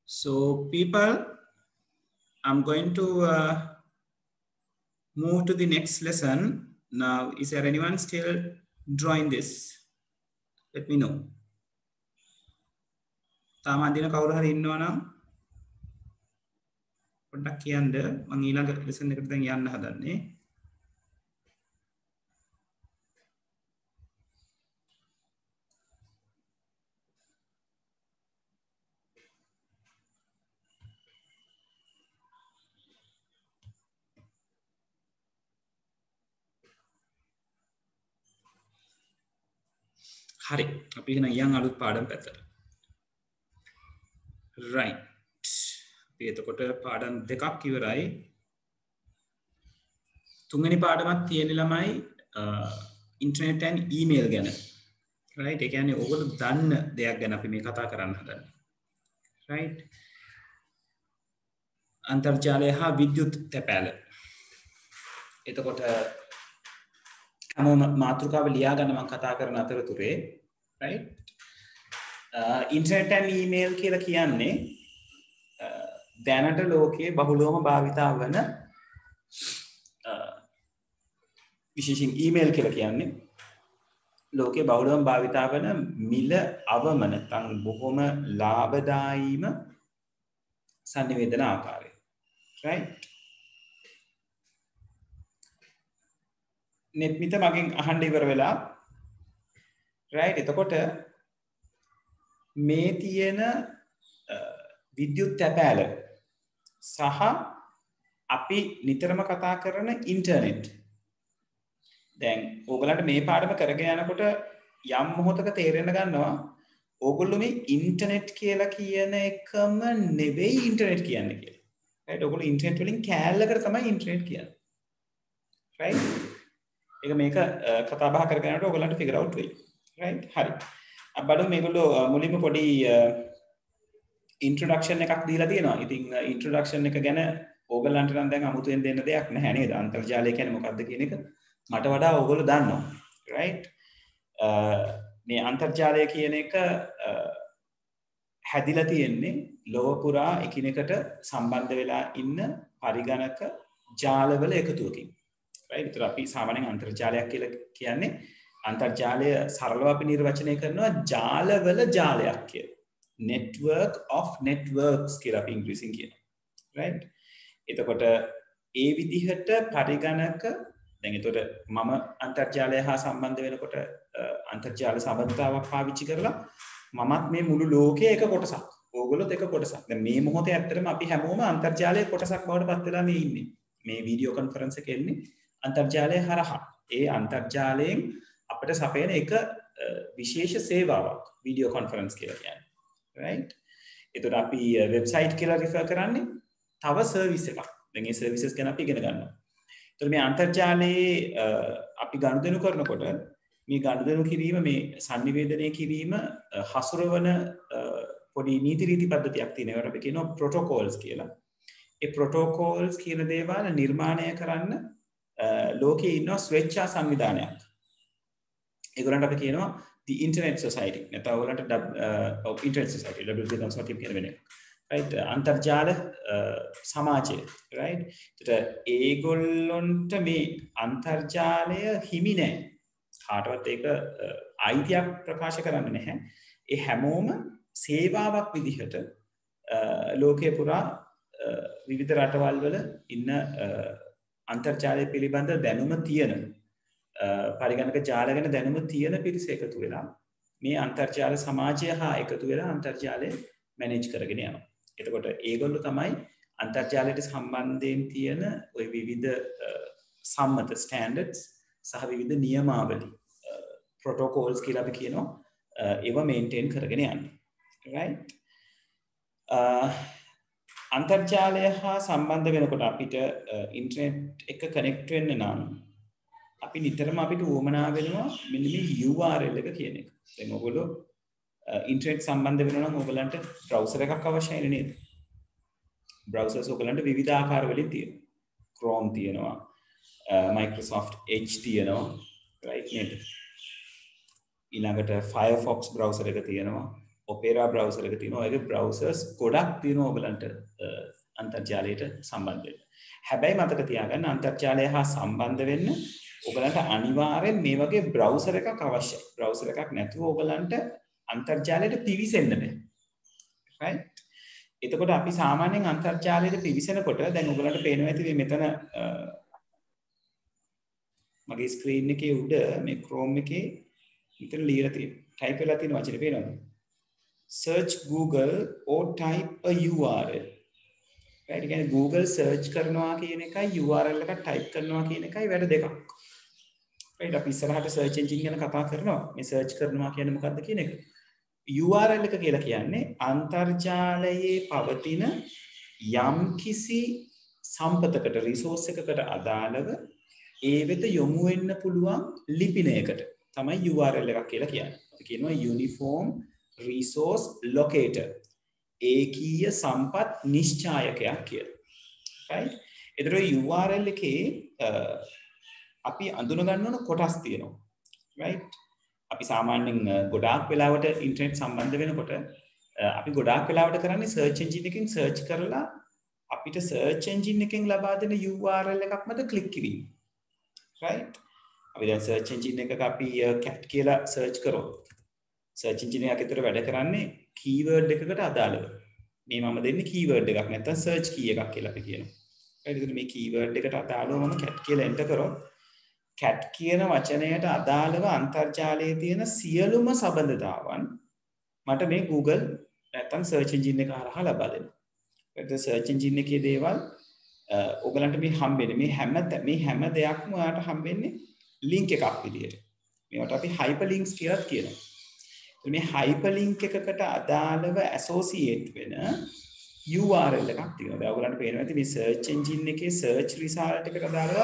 So people, I'm going to move to the next lesson. Now, is there anyone still drawing this? Let me know. තාම අඳින කවුරු හරි ඉන්නවා නම් පොඩ්ඩක් කියන්න. මම ඊළඟ lesson එකට දැන් යන්න හදන්නේ. හරි. අපි එහෙනම් යන් අලුත් පාඩම් පැත්තට. right. අපි එතකොට පාඩම් දෙකක් ඉවරයි. තුන්වෙනි පාඩමක් තියෙන ළමයි ඉන්ටර්නෙට් and ඊමේල් ගැන. right. ඒ කියන්නේ ඔයගොල්ලෝ දන්න දෙයක් ගැන අපි මේ කතා කරන්න හදන්නේ. right. අන්තර්ජාලය හා විද්‍යුත් තැපෑල. එතකොට හැමෝම මාතෘකාව ලියා ගන්න මම කතා කරන අතරතුරේ right ඉන්ටර්නෙට් and ඊමේල් කියලා කියන්නේ දැනට ලෝකයේ බහුලවම භාවිතා වන විශේෂයෙන් ඊමේල් කියලා කියන්නේ ලෝකයේ බහුලවම භාවිතා වන මිල අවම නැත්නම් බොහොම ලාභදායීම සංනිවේදන ආකාරය right net මිත මගෙන් අහන්න ඉවර වෙලා right එතකොට මේ තියෙන විද්‍යුත් තැපෑල සහ අපි නිතරම කතා කරන ඉන්ටර්නෙට් දැන් ඕගලන්ට මේ පාඩම කරගෙන යනකොට යම් මොහොතක තේරෙන්න ගන්නවා ඕගොල්ලෝ මේ ඉන්ටර්නෙට් කියලා කියන එකම නෙවෙයි ඉන්ටර්නෙට් කියන්නේ කියලා. right ඕගොල්ලෝ ඉන්ටර්නෙට් වලින් කෑල්ලකට තමයි ඉන්ටර්නෙට් කියන්නේ. right ඒක මේක කතා බහ කරගෙන යනකොට ඕගලන්ට ෆිගර් අවුට් වෙයි. right හරි. අපබඩ මේගොල්ලෝ මුලින්ම පොඩි ඉන්ට්‍රොඩක්ෂන් එකක් දීලා තියෙනවා. ඉතින් ඉන්ට්‍රොඩක්ෂන් එක ගැන ඕගලන්ට නම් දැන් අමුතුවෙන් දෙන්න දෙයක් නැහැ නේද? අන්තර්ජාලය කියන්නේ මොකක්ද කියන එක මට වඩා ඕගොල්ලෝ දන්නවා. right මේ අන්තර්ජාලය කියන එක හැදිලා තියෙන්නේ ලෝක පුරා එකිනෙකට සම්බන්ධ වෙලා ඉන්න පරිගණක ජාලවල එකතුවකින්. right ඒතර අපි සාමාන්‍යයෙන් අන්තර්ජාලයක් කියලා කියන්නේ අන්තර්ජාලය සරලව අපි නිර්වචනය කරනවා ජාලවල ජාලයක් කියලා. network of networks කියලා අපි ඉංග්‍රීසියෙන් කියනවා. right එතකොට ඒ විදිහට පරිගණක දැන් එතකොට මම අන්තර්ජාලය හා සම්බන්ධ වෙනකොට අන්තර්ජාල සම්බන්ධතාවක් පාවිච්චි කරලා මමත් මේ මුළු ලෝකයේ එක කොටසක්. ඕගොල්ලොත් එක කොටසක්. දැන් මේ මොහොතේ ඇත්තටම අපි හැමෝම අන්තර්ජාලයේ කොටසක් බවට පත් වෙලා මේ ඉන්නේ. මේ වීඩියෝ කොන්ෆරන්ස් එකේ ඉන්නේ අන්තර්ජාලය හරහා. ඒ අන්තර්ජාලයෙන් අපිට සපයන එක විශේෂ සේවාවක් වීඩියෝ කොන්ෆරන්ස් කියලා කියන්නේ. right එතකොට අපි වෙබ්සයිට් කියලා රිෆර් කරන්නේ තව සර්විස් එකක්. දැන් මේ සර්විසස් ගැන අපි ඉගෙන ගන්නවා. එතකොට මේ අන්තර්ජාලයේ අපි ගනුදෙනු කරනකොට මේ ගනුදෙනු කිරීම මේ sannivedanaya කිරීම හසුරවන පොඩි නීති රීති පද්ධතියක් තියෙනවා. ඒකට අපි කියනවා protocols කියලා. ඒ protocols කියන දේවල් නිර්මාණය කරන්න ලෝකයේ ඉන්න ස්වේච්ඡා සංවිධානයක්. ඒගොල්ලන්ට අපි කියනවා the internet society. නැත්නම් ඔයගොල්ලන්ට internet society WCSO කියන වෙන එක. right අන්තර්ජාල සමාජය right ඒකට ඒගොල්ලොන්ට මේ අන්තර්ජාලය හිමි නැහැ. කාටවත් ඒක අයිතියක් ප්‍රකාශ කරන්න නැහැ. ඒ හැමෝම සේවාවක් විදිහට ලෝකේ පුරා විවිධ රටවල් වල ඉන්න අන්තර්ජාලය පිළිබඳ දැනුම තියෙන පරිගණක ජාල ගැන දැනුම තියෙන පිරිස එකතු වෙලා මේ අන්තර්ජාල සමාජය හා එකතු වෙලා අන්තර්ජාලය මැනේජ් කරගෙන යනවා. එතකොට ඒගොල්ලෝ තමයි අන්තර්ජාලයට සම්බන්ධයෙන් තියෙන ওই විවිධ සම්මත ස්ටෑන්ඩඩ්ස් සහ විවිධ නියමාවලි ප්‍රොටෝකෝල්ස් කියලා අපි කියනවා ඒවා මේන්ටේන් කරගෙන යන්නේ. right අන්තර්ජාලය හා සම්බන්ධ වෙනකොට අපිට ඉන්ටර්නෙට් එක කනෙක්ට් වෙන්න නම් අපි නිතරම අපිට උවමනා වෙනවා මෙන්න මේ URL එක කියන එක. දැන් ඔයගොල්ලෝ ඉන්ටර්නෙට් සම්බන්ධ වෙනවා නම් ඔයගලන්ට බ්‍රවුසර් එකක් අවශ්‍යයි නේද? බ්‍රවුසර්ස් ඔයගලන්ට විවිධ ආකාර වලින් තියෙනවා. Chrome තියෙනවා, Microsoft Edge තියෙනවා, right නේද? ඊළඟට Firefox browser එක තියෙනවා, Opera browser එක තියෙනවා. ඒකේ browsers ගොඩක් තියෙනවා ඔයගලන්ට අන්තර්ජාලයට සම්බන්ධ වෙන්න. හැබැයි මතක තියාගන්න අන්තර්ජාලය හා සම්බන්ධ වෙන්න ඔයගලන්ට අනිවාර්යෙන් මේ වගේ browser එකක් අවශ්‍යයි. browser එකක් නැතුව ඔයගලන්ට අන්තර්ජාලයට පිවිසෙන්න බෑ. right එතකොට අපි සාමාන්‍යයෙන් අන්තර්ජාලයට පිවිසෙනකොට දැන් ඔයගලන්ට පේනවා ඇති මේ මෙතන මගේ ස්ක්‍රීන් එකේ උඩ මේ Chrome එකේ මෙතන ලියලා තියෙනවා. ටයිප් වෙලා තියෙන වචනේ පේනවද? search Google or type a URL. right ඒ කියන්නේ Google search කරනවා කියන එකයි URL එකක් type කරනවා කියන එකයි වැඩ දෙකක්. right අපි ඉස්සරහට search engine ගැන කතා කරනවා. මේ search කරනවා කියන්නේ මොකක්ද කියන එක. URL එක කියලා කියන්නේ අන්තර්ජාලයේ පවතින යම්කිසි සම්පතකට resource එකකට අදාළව ඒ වෙත යොමු වෙන්න පුළුවන් ලිපිනයකට තමයි URL එකක් කියලා කියන්නේ. අපි කියනවා uniform resource locator. ඒකීය සම්පත් නිශ්චායකයක් කියලා. right? ඒතර URL එකේ අපි අඳුන ගන්න ඕන කොටස් තියෙනවා. right? අපි සාමාන්‍යයෙන් ගොඩාක් වෙලාවට ඉන්ටර්නෙට් සම්බන්ධ වෙනකොට අපි ගොඩාක් වෙලාවට කරන්නේ සර්ච් එන්ජින් එකකින් සර්ච් කරලා අපිට සර්ච් එන්ජින් එකෙන් ලබා දෙන URL එකක් මත ක්ලික් කිරීම. right? අපි දැන් සර්ච් එන්ජින් එකක අපි cat කියලා සර්ච් කරොත් සර්ච් එන්ජින් එකක් ඇතුළේ වැඩ කරන්නේ කීවර්ඩ් එකකට අදාළව. මේ මම දෙන්නේ කීවර්ඩ් එකක් නැත්නම් සර්ච් කී එකක් කියලා අපි කියනවා. right? එතකොට මේ කීවර්ඩ් එකට අදාළව මම cat කියලා එන්ටර් කරොත් cat කියන වචනයට අදාළව අන්තර්ජාලයේ තියෙන සියලුම සබඳතාවන් මට මේ Google නැත්නම් search engine එක හරහා ලබා දෙනවා. ඒත් search engine එකේ දේවල් ඔයගලන්ට මේ හම්බෙන්නේ මේ හැම දෙයක්ම ඔයාලට හම්බෙන්නේ link එකක් විදියට. මේවට අපි hyperlinks කියලා කියනවා. මේ hyperlink එකකට අදාළව associate වෙන URL එකක් තියෙනවා. දැන් ඔයගලන්ට පේනවා ඇති මේ search engine එකේ search result එකට අදාළව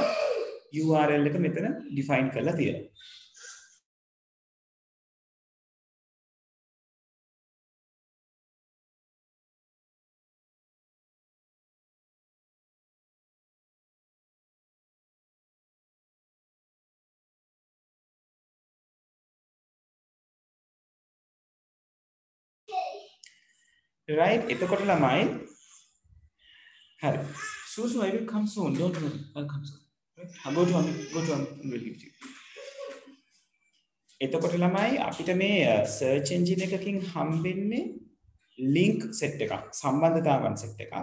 URL එක මෙතන define කරලා තියෙනවා. Right? එතකොට ළමයි හරි. Susu, I will come soon. Don't worry. I'll come soon. Right? Go to Ami. We'll give it to you. එතකොට ළමයි අපිට මේ search engine එකකින් හම්බෙන්නේ link set එකක්, සම්බන්ධතාවන් set එකක්.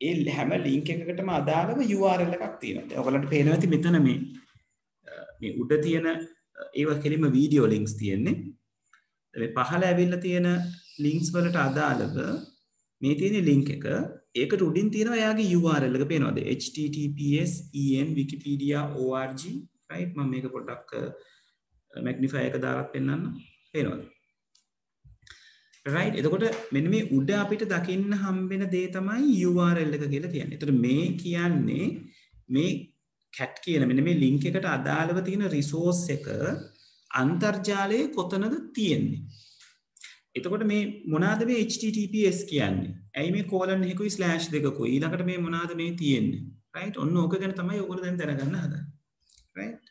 ඒ හැම link එකකටම අදාළව URL එකක් තියෙනවා. දැන් ඔයගලන්ට පේනවා ඇති මෙතන මේ උඩ තියෙන ඒවා කෙලින්ම වීඩියෝ links තියෙන්නේ. මේ පහළ ඇවිල්ලා තියෙන links වලට අදාළව මේ තියෙන link එක ඒකට උඩින් තියෙනවා එයාගේ URL එක පේනවද? https en wikipedia org right? මම මේක පොඩ්ඩක් magnify එක දාලා පෙන්නන්න. පේනවද? right? එතකොට මෙන්න මේ උඩ අපිට දකින්න හම්බෙන දේ තමයි URL එක කියලා කියන්නේ. එතකොට මේ කියන්නේ මේ cat කියන මෙන්න මේ link එකට අදාළව තියෙන resource එක අන්තර්ජාලයේ කොතනද තියෙන්නේ? එතකොට මේ මොනවාද මේ https කියන්නේ? ඇයි මේ colon එකකුයි slash දෙකකුයි ඊළඟට මේ මොනවාද මේ තියෙන්නේ? right? ඔන්න ඕක ගැන තමයි ඔයගොල්ලෝ දැන් දැනගන්න හදන්නේ. right?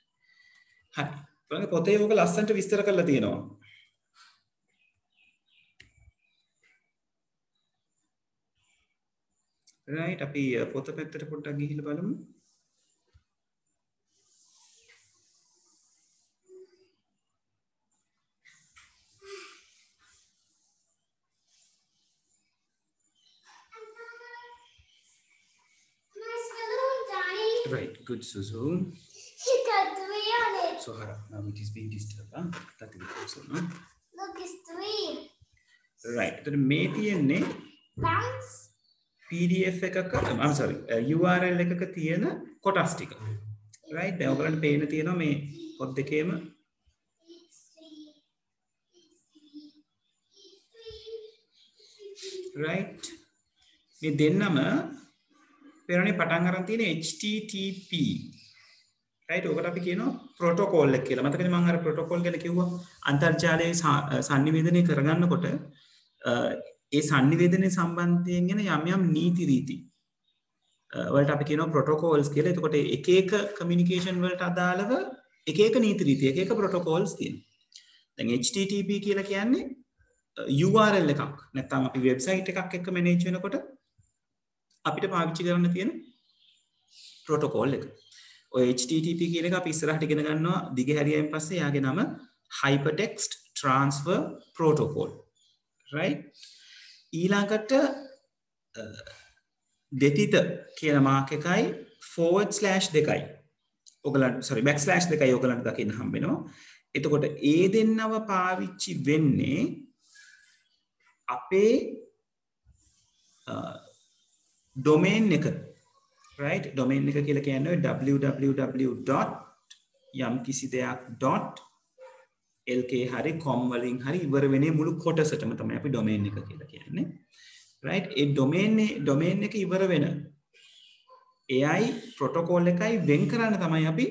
හරි. බලන්න පොතේ ඕක ලස්සනට විස්තර කරලා තියෙනවා. right? අපි පොත පැත්තට පොඩ්ඩක් ගිහිල්ලා බලමු. Right, good, Suzu. You got 3 on it. So, Hara, now it is being disturbed. Huh? That is also, no? Look, it's 3. Right, so the තියෙන්නේ Bounce. PDF එකක, I'm sorry, URL එකක තියෙන කොටස් ටික. Right, දැන් ඔයගලන්ට පේන්න තියෙනවා මේ පොත් දෙකේම right. මේ දෙන්නම පෙරණි පටන් අරන් තියෙන HTTP right? ඔකට අපි කියනවා ප්‍රොටෝකෝල් එක කියලා. මතකද මම අර ප්‍රොටෝකෝල් ගැන කිව්වා අන්තර්ජාලයේ sannivedana කරගන්නකොට ඒ sannivedana සම්බන්ධයෙන් එන යම් නීති රීති වලට අපි කියනවා ප්‍රොටෝකෝල්ස් කියලා. එතකොට එක එක කමියුනිකේෂන් වලට අදාළව එක එක නීති රීති එක එක ප්‍රොටෝකෝල්ස් තියෙනවා. දැන් HTTP කියලා කියන්නේ URL එකක්. නැත්නම් අපි වෙබ්සයිට් එකක් එක්ක මැනේජ් වෙනකොට අපිට පාවිච්චි කරන්න තියෙන ප්‍රොටෝකෝල් එක. ඔය HTTP කියන එක අපි ඉස්සරහට ඉගෙන ගන්නවා දිගහැරියෙන් පස්සේ යාගේ නම Hypertext Transfer Protocol. right? ඊළඟට දෙතිත කියන මාක් එකයි /2යි. ඔයගලන්ට /2යි ඔයගලන්ට දකින්න හම්බ වෙනවා. එතකොට ඒ දෙන්නව පාවිච්චි වෙන්නේ අපේ domain එක right? domain එක කියලා කියන්නේ www. යම් කිසි දෙයක් .lk හරි com වලින් හරි ඉවර වෙන්නේ මුළු කොටසටම තමයි අපි domain එක කියලා කියන්නේ. right? ඒ domain එක ඉවර වෙන AI protocol එකයි වෙන් කරන්න තමයි අපි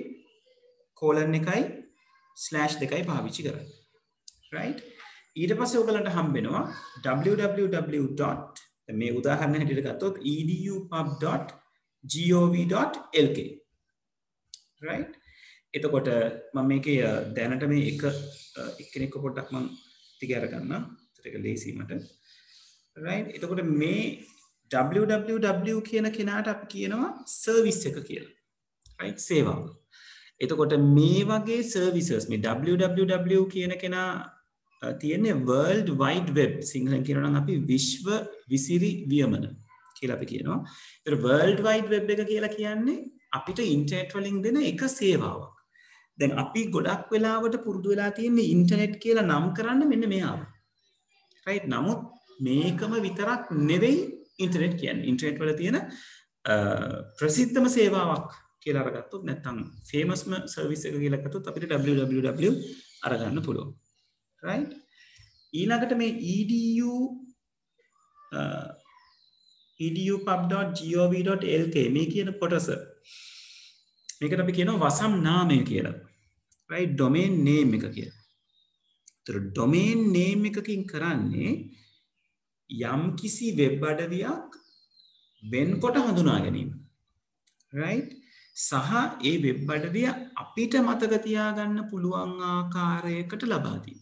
colon එකයි /2යි පාවිච්චි කරන්නේ. right? ඊට පස්සේ ඔයගලන්ට හම්බ වෙනවා www. මේ උදාහරණ හැටියට ගත්තොත් edupub.gov.lk right? එතකොට මම මේකේ දැනට මේ එක්කෙනෙක්ව පොඩ්ඩක් මම ටික අරගන්න. ඒක ලේසි මට. right එතකොට මේ www කියන කෙනාට අපි කියනවා සර්විස් එක කියලා. right සේවාව. එතකොට මේ වගේ සර්විසස් මේ www කියන කෙනා තියෙන්නේ world wide web සිංහලෙන් කියනවා නම් අපි විශ්ව විසිරි වියමන කියලා අපි කියනවා. ඒතර world wide web එක කියලා කියන්නේ අපිට ඉන්ටර්නෙට් වලින් දෙන එක සේවාවක්. දැන් අපි ගොඩක් වෙලාවට පුරුදු වෙලා තියෙන්නේ ඉන්ටර්නෙට් කියලා නම් කරන්න මෙන්න මෙයාව. right නමුත් මේකම විතරක් නෙවෙයි ඉන්ටර්නෙට් කියන්නේ. ඉන්ටර්නෙට් වල තියෙන ප්‍රසිද්ධම සේවාවක් කියලා අරගත්තොත් නැත්නම් ෆේමස්ම සර්විස් එක කියලා ගත්තොත් අපිට www අරගන්න පුළුවන්. right ඊළඟට මේ edupub.gov.lk මේ කියන කොටස මේකට අපි කියනවා වසම් නාමය කියලා. right domain name එක කියලා. ඒතර domain name එකකින් කරන්නේ යම් කිසි වෙබ් අඩවියක් වෙන්කොට හඳුනා ගැනීම. right සහ ඒ වෙබ් අඩවිය අපිට මතක තියාගන්න පුළුවන් ආකාරයකට ලබා දීම.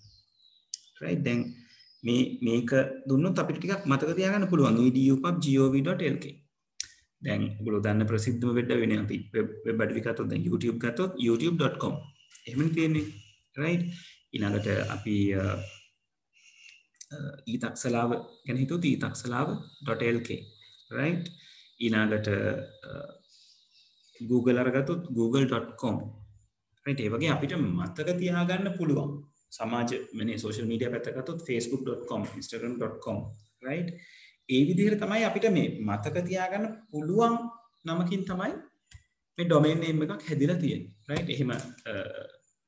right දැන් මේක දුන්නොත් අපිට ටිකක් මතක තියාගන්න පුළුවන් edupub.gov.lk. දැන් ඔයගොල්ලෝ දන්න ප්‍රසිද්ධම වෙබ් අඩවියනේ අපි වෙබ් අඩවි ගත්තොත් දැන් YouTube ගත්තොත් youtube.com එහෙමනේ තියෙන්නේ. right ඊළඟට අපි ඊතක්සලාව ගැන හිතුවොත් ඊතක්සලාව.lk. right ඊළඟට Google අරගත්තොත් google.com. right ඒ වගේ අපිට මතක තියාගන්න පුළුවන් සමාජ මේ සෝෂල් මීඩියා පැත්ත ගත්තොත් facebook.com instagram.com. right ඒ විදිහට තමයි අපිට මේ මතක තියාගන්න පුළුවන් නමකින් තමයි මේ domain name එකක් හැදිලා තියෙන්නේ. right එහෙම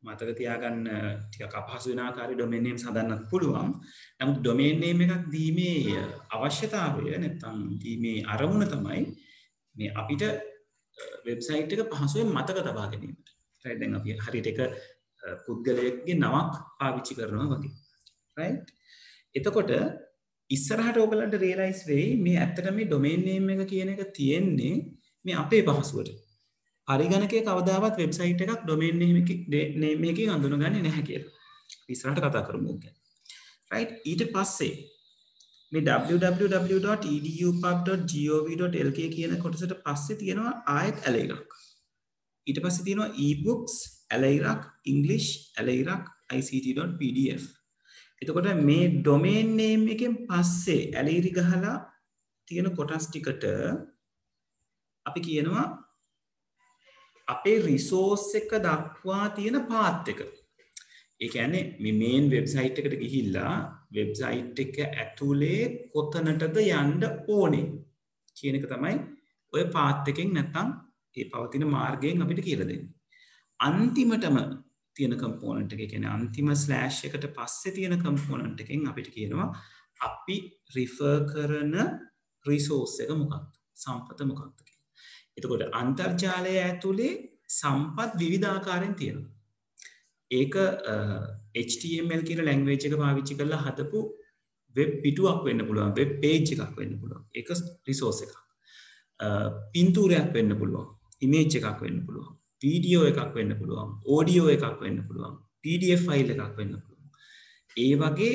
මතක තියාගන්න ටිකක් අපහසු වෙන ආකාරයේ domain names හදන්නත් පුළුවන්. නමුත් domain name එකක් දීමේ අවශ්‍යතාවය නැත්නම් දීමේ අරමුණ තමයි මේ අපිට වෙබ්සයිට් එක පහසුවෙන් මතක තබා ගැනීමට. right දැන් අපි හරියට එක පුද්ගලයෙක්ගේ නමක් පාවිච්චි කරනවා වගේ. right එතකොට ඉස්සරහට ඔයගලන්ට රියලයිස් වෙයි මේ ඇත්තටම මේ domain name එක කියන එක තියෙන්නේ මේ අපේ පහසුවට. පරිගණකයේ කවදාවත් වෙබ්සයිට් එකක් domain name එකකින් අඳුනගන්නේ නැහැ කියලා. අපි ඉස්සරහට කතා කරමු ගැන. right ඊට පස්සේ මේ www.edupub.gov.lk කියන කොටසට පස්සේ තියෙනවා ආයෙත් ඇලයිරක්. ඊට පස්සේ තියෙනවා ebooks ඇලයිරක් english ඇලයිරක් ict.pdf. එතකොට මේ domain name එකෙන් පස්සේ ඇලයිරි ගහලා තියෙන කොටස් ටිකට අපි කියනවා අපේ රිසෝස් එක දක්වා තියෙන පාත් එක. ඒ කියන්නේ මේ මේන් වෙබ්සයිට් එකට ගිහිල්ලා වෙබ්සයිට් එක ඇතුලේ කොතනටද යන්න ඕනේ කියන එක තමයි ඔය පාත් එකෙන් නැත්තම් ඒ පවතින මාර්ගයෙන් අපිට කියලා දෙන්නේ. අන්තිමටම තියෙන කම්පෝනන්ට් එක කියන්නේ අන්තිම ස්ලෑෂ් එකට පස්සේ තියෙන කම්පෝනන්ට් එකෙන් අපිට කියනවා අපි රිෆර් කරන රිසෝස් එක මොකක්ද? සම්පත මොකක්ද කියලා. එතකොට අන්තර්ජාලය ඇතුලේ සම්පත් විවිධ ආකාරයෙන් තියෙනවා. ඒක HTML කියන ලැන්ග්වේජ් එක පාවිච්චි කරලා හදපු වෙබ් පිටුවක් වෙන්න පුළුවන්, වෙබ් පේජ් එකක් වෙන්න පුළුවන්. ඒක රිසෝස් එකක්. පින්තූරයක් වෙන්න පුළුවන්, ඉමේජ් එකක් වෙන්න පුළුවන්, වීඩියෝ එකක් වෙන්න පුළුවන්, ඔඩියෝ එකක් වෙන්න පුළුවන්, PDF ෆයිල් එකක් වෙන්න පුළුවන්. ඒ වගේ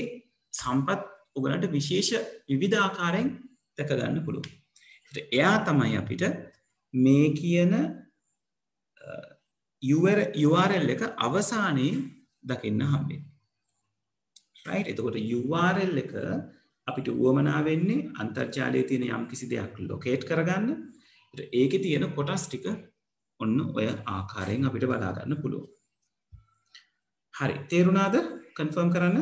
සම්පත් ඔයගලන්ට විශේෂ විවිධ ආකාරයෙන් දැක ගන්න පුළුවන්. එයා තමයි අපිට මේ කියන URL එක අවසානයේ දකින්න හම්බෙන්නේ. right එතකොට URL එක අපිට උවමනා වෙන්නේ අන්තර්ජාලයේ තියෙන යම්කිසි දෙයක් ලොකේට් කරගන්න. ඒකේ තියෙන කොටස් ටික ඔන්න ඔය ආකාරයෙන් අපිට බලා ගන්න පුළුවන්. හරි තේරුණාද? කන්ෆර්ම් කරන්න.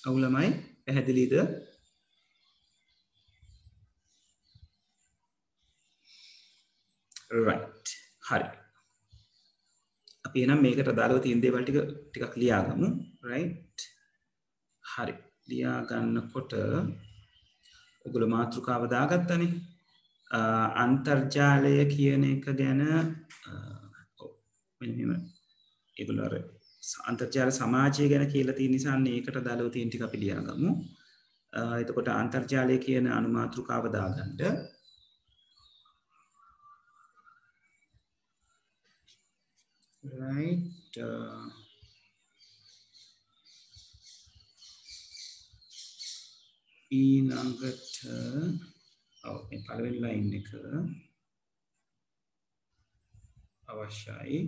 අවුලමයි පැහැදිලිද? right හරි අපි එහෙනම් මේකට අදාළව තියෙන දේවල් ටිකක් ලියාගමු. right හරි ලියා ගන්නකොට ඔයගොල්ලෝ මාතෘකාව දාගත්තනේ. අන්තර්ජාලය කියන එක ගැන මෙන්න මෙහෙම ඒගොල්ලෝ අර අන්තර්ජාල සමාජය ගැන කියලා තියෙන නිසා ඒකට දාලා තියෙන ටික අපි ලියාගමු. එතකොට අන්තර්ජාලය කියන අනුමාතෘකාව දාගන්න. right ඊළඟට මේ පළවෙනි ලයින් එක අවශ්‍යයි.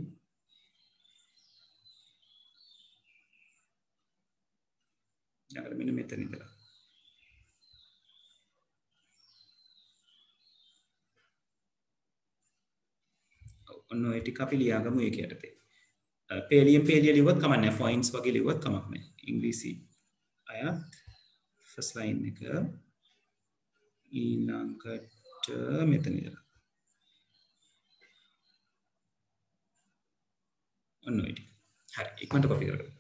ඊළඟට මෙන්න මෙතන ඉඳලා ඔන්න ඔය ටික අපි ලියාගමු ඒක යටතේ. පේලියෙන් පේලිය ලිව්වත් කමක් නැහැ. points වගේ ලිව්වත් කමක් නැහැ. ඉංග්‍රීසි අයත් first line එක ඊළඟට මෙතන ඉඳලා ඔන්න ඔය ටික. හරි ඉක්මනට කොපි කරගන්න.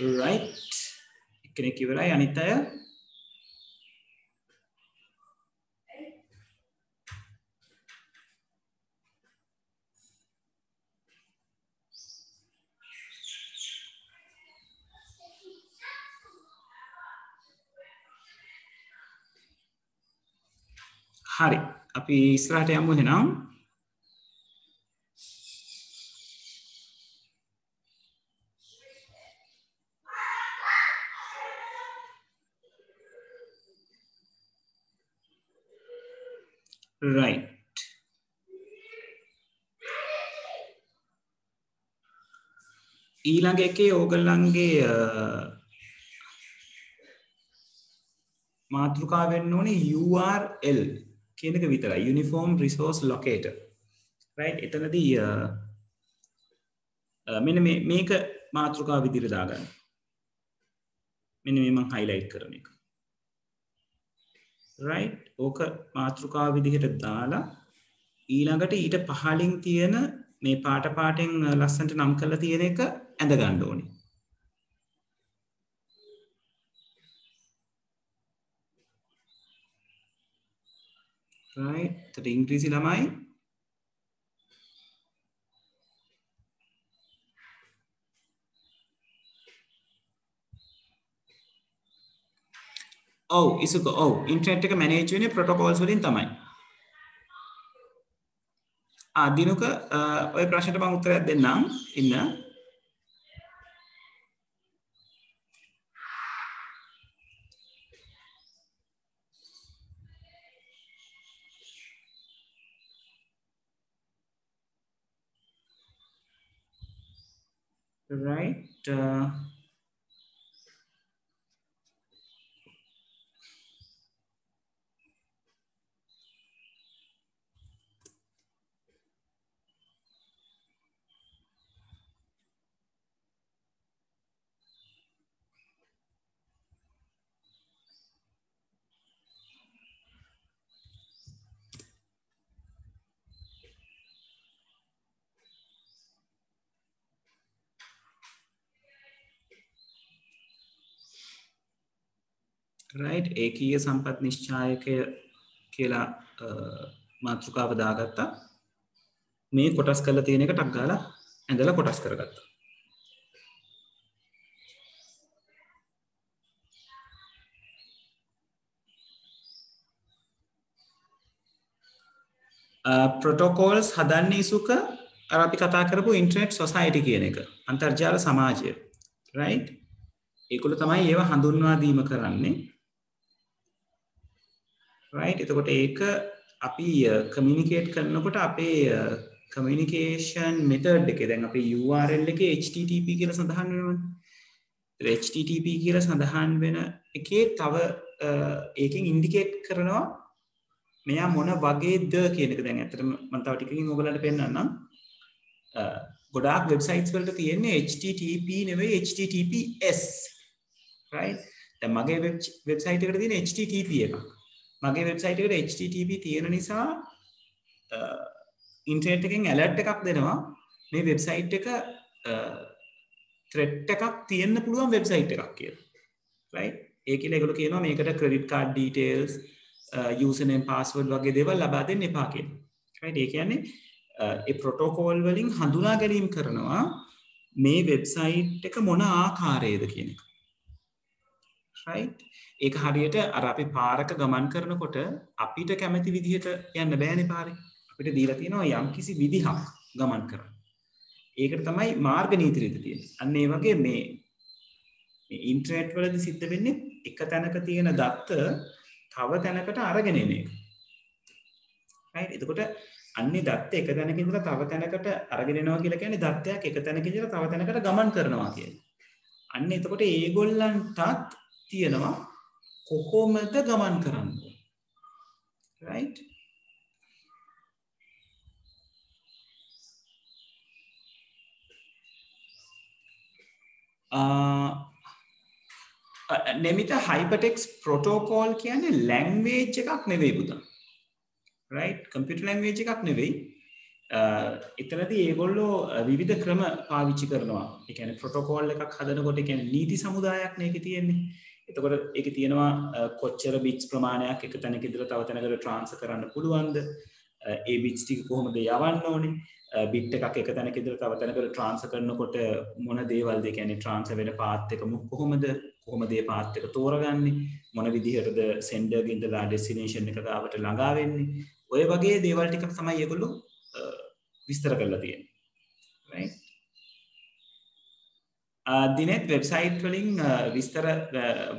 right එකෙනෙක් ඉවරයි අනිත් අය හරි අපි ඉස්සරහට යමු එහෙනම් right ඊළඟ එකේ ඕගොල්ලන්ගේ මාතෘකාව වෙන්න ඕනේ URL කියන එක විතරයි Uniform Resource Locator right එතනදී මෙන්න මේක මාතෘකාව විදිහට දාගන්න මෙන්න මේ මම highlight කරන එක right ඕක මාතෘකාව විදිහට දාලා ඊළඟට ඊට පහලින් තියෙන මේ පාටෙන් ලස්සනට නම් කරලා තියෙන එක ඇඳ ගන්න ඕනේ right තට ඉංග්‍රීසි ළමයි ඔව් ඉසුක ඔව් ඉන්ටර්නෙට් එක මැනේජ් වෙන්නේ ප්‍රොටෝකෝල්ස් වලින් තමයි දිනුක ඔය ප්‍රශ්නෙට මම උත්තරයක් දෙන්නම් ඉන්න right right ඒකීය සම්පත් නිශ්චායකය කියලා මාතෘකාව දාගත්තා මේ කොටස් කරලා තියෙන එක ටක් ගාලා ඇඳලා කොටස් කරගත්තා protocols හදන්නේ ඉසුක අර අපි කතා කරපු internet society කියන එක අන්තර්ජාල සමාජය right ඒගොල්ලෝ තමයි ඒව හඳුන්වා දීම කරන්නේ right එතකොට ඒක අපි communicate කරනකොට අපේ communication method එකේ දැන් අපේ URL එකේ http කියලා සඳහන් වෙනවනේ http කියලා සඳහන් වෙන එකේ තව ඒකෙන් indicate කරනවා මෙයා මොන වගේද කියන එක දැන් ඇත්තටම මම තව ටිකකින් ඔයගලන්ට පෙන්නන්නම් ගොඩාක් වෙබ්සයිට්ස් වලට තියෙන්නේ http නෙවෙයි https right දැන් මගේ වෙබ්සයිට් එකට තියෙන http එකක් මගේ වෙබ්සයිට් එකට http තියෙන නිසා ඉන්ටර්නෙට් එකෙන් alert එකක් දෙනවා මේ වෙබ්සයිට් එක threat එකක් තියෙන්න පුළුවන් වෙබ්සයිට් එකක් කියලා right ඒ කියලා ඒගොල්ලෝ කියනවා මේකට credit card details username password වගේ දේවල් ලබා දෙන්න එපා කියලා right ඒ කියන්නේ ඒ ප්‍රොටෝකෝල් වලින් හඳුනා ගැනීම කරනවා මේ වෙබ්සයිට් එක මොන ආකාරයේද කියන එක right ඒක හරියට අර අපි පාරක ගමන් කරනකොට අපිට කැමති විදිහට යන්න බෑනේ පාරේ අපිට දීලා තියෙනවා යම්කිසි විදිහක් ගමන් කරන්න ඒකට තමයි මාර්ග නීති රීති තියෙන්නේ අන්න ඒ වගේ මේ ඉන්ටර්නෙට් වලදී සිද්ධ වෙන්නේ එක තැනක තියෙන දත්ත තව තැනකට අරගෙන එන එක right එතකොට අන්නේ දත්ත එක තැනක ඉඳලා තව තැනකට අරගෙන එනවා කියලා කියන්නේ දත්තයක් එක තැනක ඉඳලා තව තැනකට ගමන් කරනවා කියන්නේ අන්න එතකොට ඒගොල්ලන්ටත් තියෙනවා කොහොමද ගමන් කරන්නේ right නෙමිත hypertext protocol කියන්නේ language එකක් නෙවෙයි පුතා right computer language එකක් නෙවෙයි එතනදී ඒගොල්ලෝ විවිධ ක්‍රම පාවිච්චි කරනවා. ඒ කියන්නේ ප්‍රොටෝකෝල් එකක් හදනකොට ඒ කියන්නේ නීති සමුදායක් නේ ඒකේ තියෙන්නේ. එතකොට ඒකේ තියෙනවා කොච්චර බිට්ස් ප්‍රමාණයක් එක තැනක ඉඳලා තව තැනකට ට්‍රාන්ස්ෆර් කරන්න පුළුවන්ද? ඒ බිට්ස් ටික කොහොමද යවන්න ඕනේ? බිට් එකක් එක තැනක ඉඳලා තව තැනකට ට්‍රාන්ස්ෆර් කරනකොට මොන දේවල්ද ඒ කියන්නේ ට්‍රාන්ස්ෆර් වෙන පාත් එක කොහොමද ඒ පාත් එක තෝරගන්නේ? මොන විදිහටද සෙන්ඩර්ගේ ඉඳලා ඩෙස්ටිනේෂන් එක ගාවට ළඟා වෙන්නේ? ඔය වගේ දේවල් ටිකක් තමයි ඒගොල්ලෝ විස්තර කරලා තියෙන්නේ. right? දිනෙත් වෙබ්සයිට් වලින් විස්තර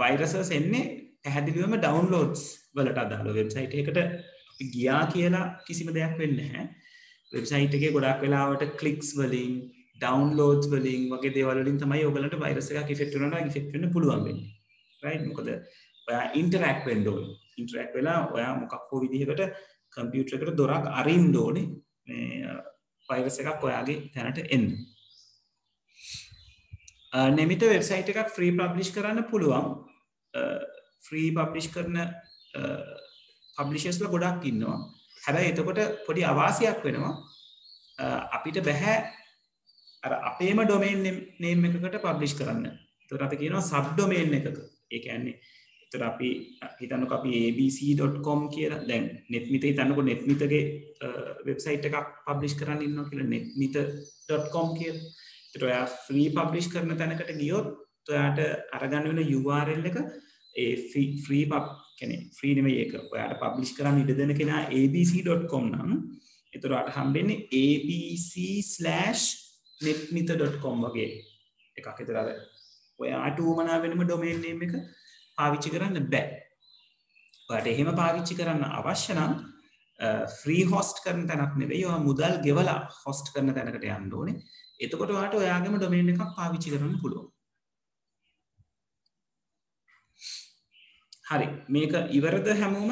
වෛරසස් එන්නේ පැහැදිලිවම ඩවුන්ලෝඩ්ස් වලට අදාළ වෙබ්සයිට් එකකට අපි ගියා කියලා කිසිම දෙයක් වෙන්නේ නැහැ. වෙබ්සයිට් එකේ ගොඩක් වෙලාවට ක්ලික්ස් වලින් ඩවුන්ලෝඩ්ස් වලින් වගේ දේවල් වලින් තමයි ඔයගලන්ට වෛරස් එකක් ඉෆෙක්ට් වෙනවා ඉෆෙක්ට් වෙන්න පුළුවන් වෙන්නේ. right? මොකද ඔයා ඉන්ටරැක්ට් වෙන්න ඕනේ. ඉන්ටරැක්ට් වෙලා ඔයා මොකක් හෝ විදිහකට කම්පියුටර් එකට දොරක් අරින්න ඕනේ. මේ වෛරස් එකක් ඔයාගේ තැනට එන්න. නෙමිත වෙබ්සයිට් එකක් ෆ්‍රී පබ්ලිෂ් කරන්න පුළුවන්. ෆ්‍රී පබ්ලිෂ් කරන පබ්ලිෂර්ස්ලා ගොඩක් ඉන්නවා. හැබැයි එතකොට පොඩි අවාසියක් වෙනවා. අපිට බෑ අර අපේම ඩොමේන් නේම් එකකට පබ්ලිෂ් කරන්න. එතකොට අපි කියනවා සබ් ඩොමේන් එකක. ඒ කියන්නේ එතකොට අපි හිතන්නකො අපි abc.com කියලා දැන් netmite හිතන්නකො netmite වෙබ්සයිට් එකක් පබ්ලිෂ් කරන්න ඉන්නවා කියලා netmite.com කියලා. ඒතර ඔයා ෆ්‍රී පබ්ලිෂ් කරන තැනකට ගියොත් ඔයාට අරගන්න වෙන URL එක ඒ ෆ්‍රී කියන්නේ ෆ්‍රී නෙමෙයි ඒක. ඔයාට පබ්ලිෂ් කරන්න ඉඩ දෙන කෙනා abc.com නම් ඒතර ඔයාට හම්බෙන්නේ abc/netmite.com වගේ එකක්. ඒතර අර ඔයාට උමනා වෙනම ඩොමේන් නේම් එක පාවිච්චි කරන්න බෑ. ඔයාට එහෙම පාවිච්චි කරන්න අවශ්‍ය නම් ෆ්‍රී හොස්ට් කරන තැනක් නෙවෙයි ඔයා මුදල් ගෙවලා හොස්ට් කරන තැනකට යන්න ඕනේ. එතකොට ඔයාට ඔයාගේම ඩොමේන් එකක් පාවිච්චි කරන්න පුළුවන්. හරි මේක ඉවරද හැමෝම?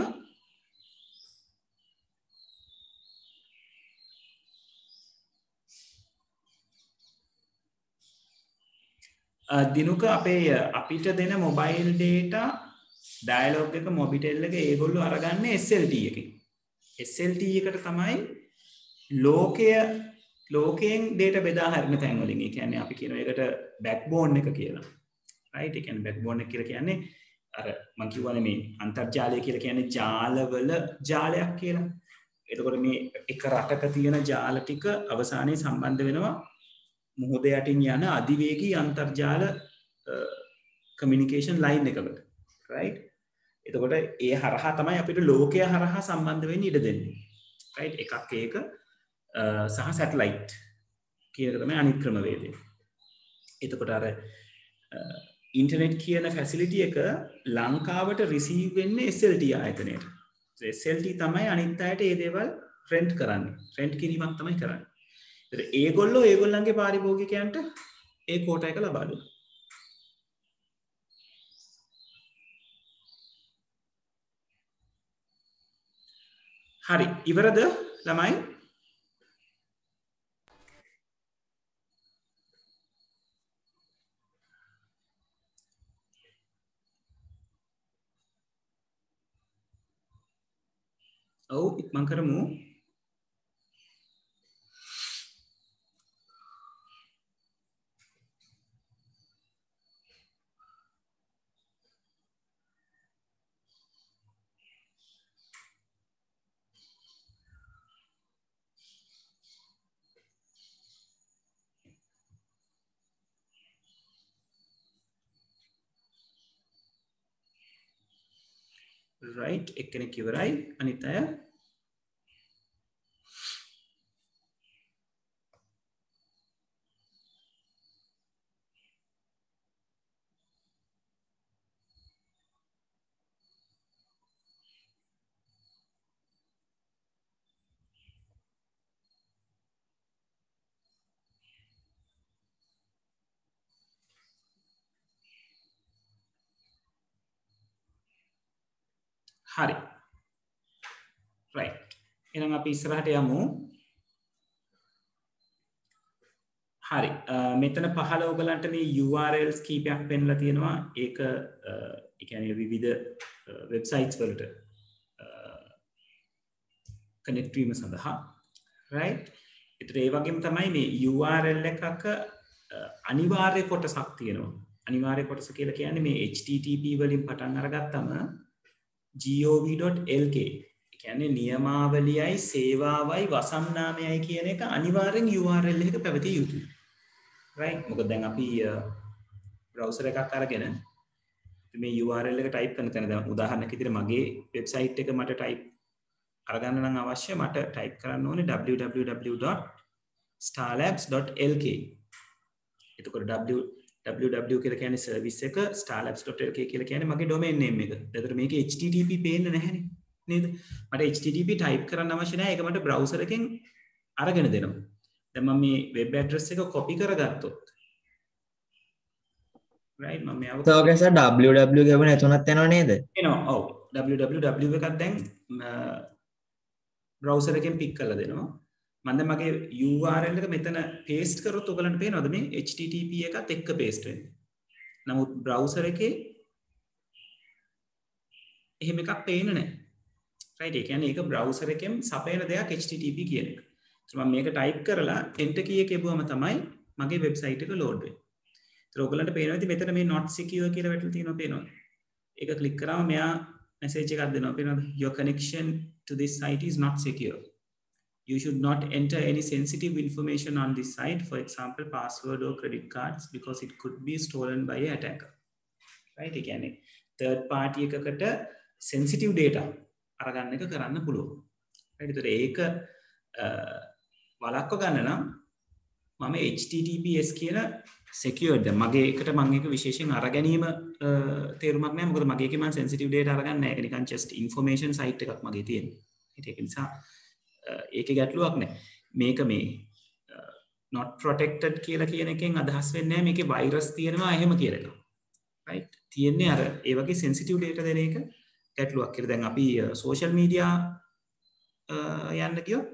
දිනුක අපිට දෙන මොබයිල් ඩේටා ඩයලොග් එක මොබිටෙල් එක ඒගොල්ලෝ අරගන්නේ SLT එකකින්. SLT එකට තමයි ලෝකයෙන් ඩේටා බෙදා හරින තැන් වලින්. ඒ කියන්නේ අපි කියන එකට බෑක්බෝන් එක කියලා. right? ඒ කියන්නේ බෑක්බෝන් එක කියලා කියන්නේ අර මම කියවනේ මේ අන්තර්ජාලය කියලා කියන්නේ ජාලවල ජාලයක් කියලා. එතකොට මේ එක රටක තියෙන ජාල ටික අවසානයේ සම්බන්ධ වෙනවා මුහුද යටින් යන අධිවේගී අන්තර්ජාල කමියුනිකේෂන් ලයින් එකකට. right? එතකොට ඒ හරහා තමයි අපිට ලෝකය හරහා සම්බන්ධ වෙන්න ඉඩ දෙන්නේ. right? එකක් ඒක සහ සැටලයිට් කියන එක තමයි අනිත් ක්‍රමවේදය. එතකොට අර ඉන්ටර්නෙට් කියන ෆැසිලිටි එක ලංකාවට රිසීව් වෙන්නේ SLT ආයතනයට. SLT තමයි අනිත් අයට මේ දේවල් රෙන්ට් කරන්නේ. රෙන්ට් කිරීමක් තමයි කරන්නේ. ඒතර ඒගොල්ලෝ ඒගොල්ලන්ගේ පාරිභෝගිකයන්ට ඒ කෝටා එක ලබා දෙනවා. හරි ඉවරද ළමයි? ඔව් ඉක්මන් කරමු. right එක්කෙනෙක් ඉවරයි අනිත් අය හරි right එහෙනම් අපි ඉස්සරහට යමු. හරි මෙතන පහළ ඔයගලන්ට මේ URLs කීපයක් පෙන්නලා තියෙනවා. ඒක ඒ කියන්නේ විවිධ වෙබ්සයිට්ස් වලට කනෙක්ට් වීම සඳහා right ඒතර ඒ වගේම තමයි මේ URL එකක අනිවාර්ය කොටසක් තියෙනවා. අනිවාර්ය කොටස කියලා කියන්නේ මේ HTTP වලින් පටන් අරගත්තම gov.lk කියන්නේ නියමාවලියයි සේවාවයි වසන්නාමයයි කියන එක අනිවාර්යෙන් URL එකක පැවතිය යුතුයි. right? මොකද දැන් අපි browser එකක් අරගෙන මේ URL එක type කරන තැන දැන් උදාහරණයක් විදිහට මගේ website එක මට type අරගන්න නම් අවශ්‍ය මට type කරන්න ඕනේ www.starlabs.lk. එතකොට www කියලා කියන්නේ service එක, starlabs.lk කියලා කියන්නේ මගේ domain name එක. එතකොට මේකේ http පේන්නේ නැහැනේ නේද? මට http type කරන්න අවශ්‍ය නැහැ. ඒක මට browser එකෙන් අරගෙන දෙනවා. දැන් මම මේ web address එක copy කරගත්තොත් right මම මේව so okay sir www කියවන එතනත් යනව නේද? එනවා. ඔව් www එකක් දැන් browser එකෙන් pick කරලා දෙනවා. මම දැන් මගේ URL එක මෙතන paste කරොත් ඔයගලන්ට පේනවද මේ http එකත් එක්ක paste වෙන්නේ. නමුත් browser එකේ එහෙම එකක් පේන්නේ නැහැ. right ඒ කියන්නේ ඒක browser එකෙන් සපයන දෙයක් http කියන එක. මම මේක type කරලා enter key එක එබුවම තමයි මගේ website එක load වෙන්නේ. ඒතර ඔයගලන්ට පේනවා ඉතින් මෙතන මේ not secure කියලා වැටලා තියෙනවා පේනවද? ඒක click කරාම මෙයා message එකක් දෙනවා පේනවද? Your connection to this site is not secure. You should not enter any sensitive information on this site, for example, password or credit cards, because it could be stolen by an attacker. Right? ඒ කියන්නේ third party එකකට sensitive data අරගන්න එක කරන්න පුළුවන්. right? ඒතර ඒක වළක්ව ගන්න නම් මම HTTPS කියන secure දැන් මගේ එකට මම ඒක විශේෂයෙන් අරගැනීම තේරුමක් නැහැ. මොකද මගේ එකේ මම sensitive data අරගන්නේ නැහැ. ඒක නිකන් just information site එකක් මගේ තියෙන්නේ. ඒක නිසා ඒක ගැටලුවක් නෑ. මේක මේ not protected කියලා කියන එකෙන් අදහස් වෙන්නේ නැහැ මේකේ වෛරස් තියෙනවා එහෙම කියලා එකක්. right? තියෙන්නේ අර ඒ වගේ sensitive data දෙන එක ගැටලුවක් කියලා. දැන් අපි social media යන්න ගියොත්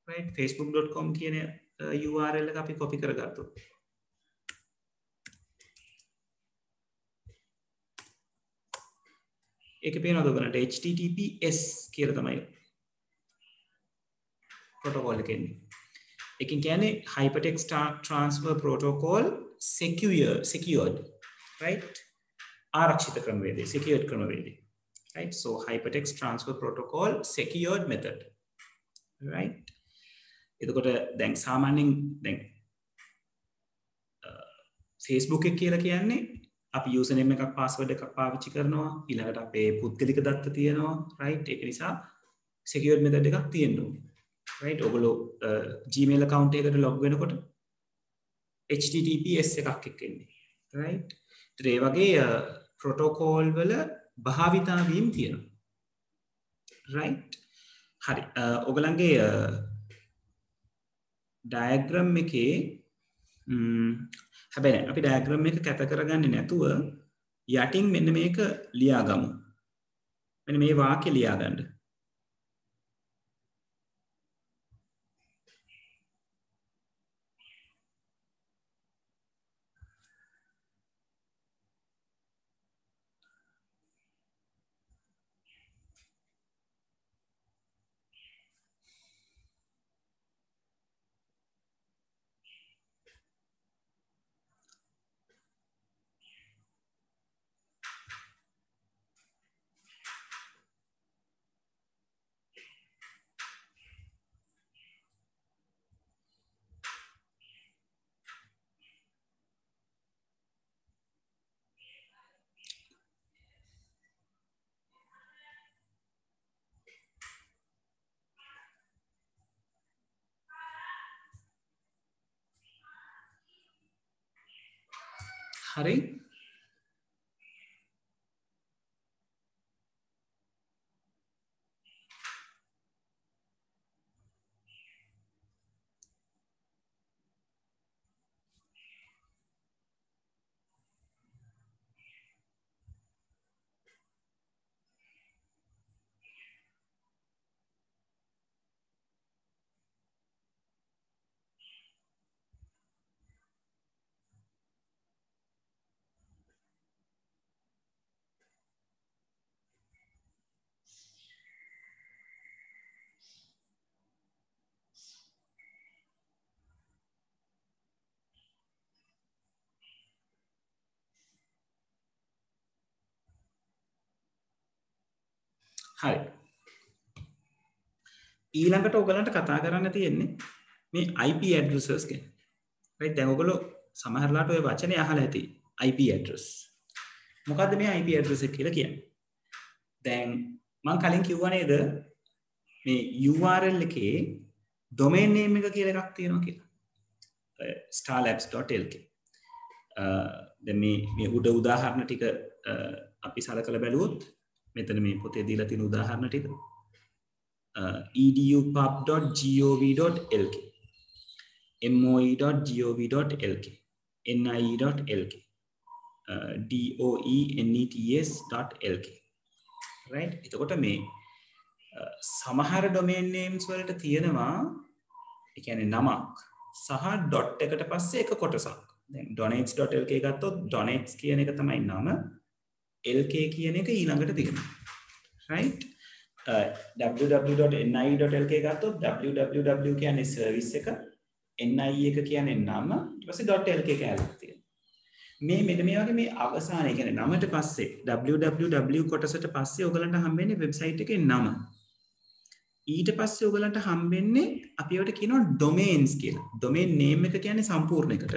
right facebook.com කියන URL එක අපි copy කරගත්තොත් ඒකේ පේනවද ඔයගලන්ට https කියලා තමයි protocol එකෙන්. එකකින් කියන්නේ hypertext transfer protocol secured right ආරක්ෂිත ක්‍රමවේදය secured ක්‍රමවේදය right so hypertext transfer protocol secured method right එතකොට දැන් සාමාන්‍යයෙන් දැන් Facebook එක කියලා කියන්නේ අපි username එකක් password එකක් පාවිච්චි කරනවා ඊළඟට අපේ පුද්ගලික දත්ත තියෙනවා right ඒක නිසා secured method එකක් තියෙන්න ඕනේ right ඔගොල්ලෝ Gmail account එකකට log වෙනකොට https එකක් එක්ක එන්නේ right ඒත් ඒ වගේ protocol වල භාවිතා වීම තියෙනවා right හරි ඔයගලන්ගේ diagram එකේ හැබැයි අපි diagram එක කැත කරගන්නේ නැතුව යටින් මෙන්න මේක ලියාගමු මෙන්න මේ වාක්‍ය ලියා ගන්න හරි හරි. ඊළඟට ඔයගලන්ට කතා කරන්න තියෙන්නේ මේ IP addresses ගැන. right දැන් ඔයගොල්ලෝ සමහරලාට ඔය වචනේ අහලා ඇති IP address. මොකද්ද මේ IP address එක කියලා කියන්නේ? දැන් මම කලින් කිව්වා නේද මේ URL එකේ domain name එක කියලා එකක් තියෙනවා කියලා. starlabs.lk. දැන් මේ උදාහරණ ටික අපි සලකලා බැලුවොත් මෙතන මේ පොතේ දීලා තියෙන උදාහරණ ටික edupub.gov.lk moe.gov.lk nie.lk doenets.lk right එතකොට මේ සමහර domain names වලට තියෙනවා ඒ කියන්නේ නමක් සහ dot එකට පස්සේ එක කොටසක් දැන් donets.lk ගත්තොත් donets කියන එක තමයි නම lk කියන එක ඊළඟට තියෙනවා right www.ni.lk ගත්තොත් www කියන්නේ සර්විස් එක ni එක කියන්නේ නම ඊට පස්සේ .lk කැලක් තියෙනවා මේ මෙන්න මේ වගේ මේ අවසානයේ කියන්නේ නමට පස්සේ www කොටසට පස්සේ ඔයගලන්ට හම්බෙන්නේ වෙබ්සයිට් එකේ නම ඊට පස්සේ ඔයගලන්ට හම්බෙන්නේ අපි ඒවට කියනවා domains කියලා domain name එක කියන්නේ සම්පූර්ණ එකට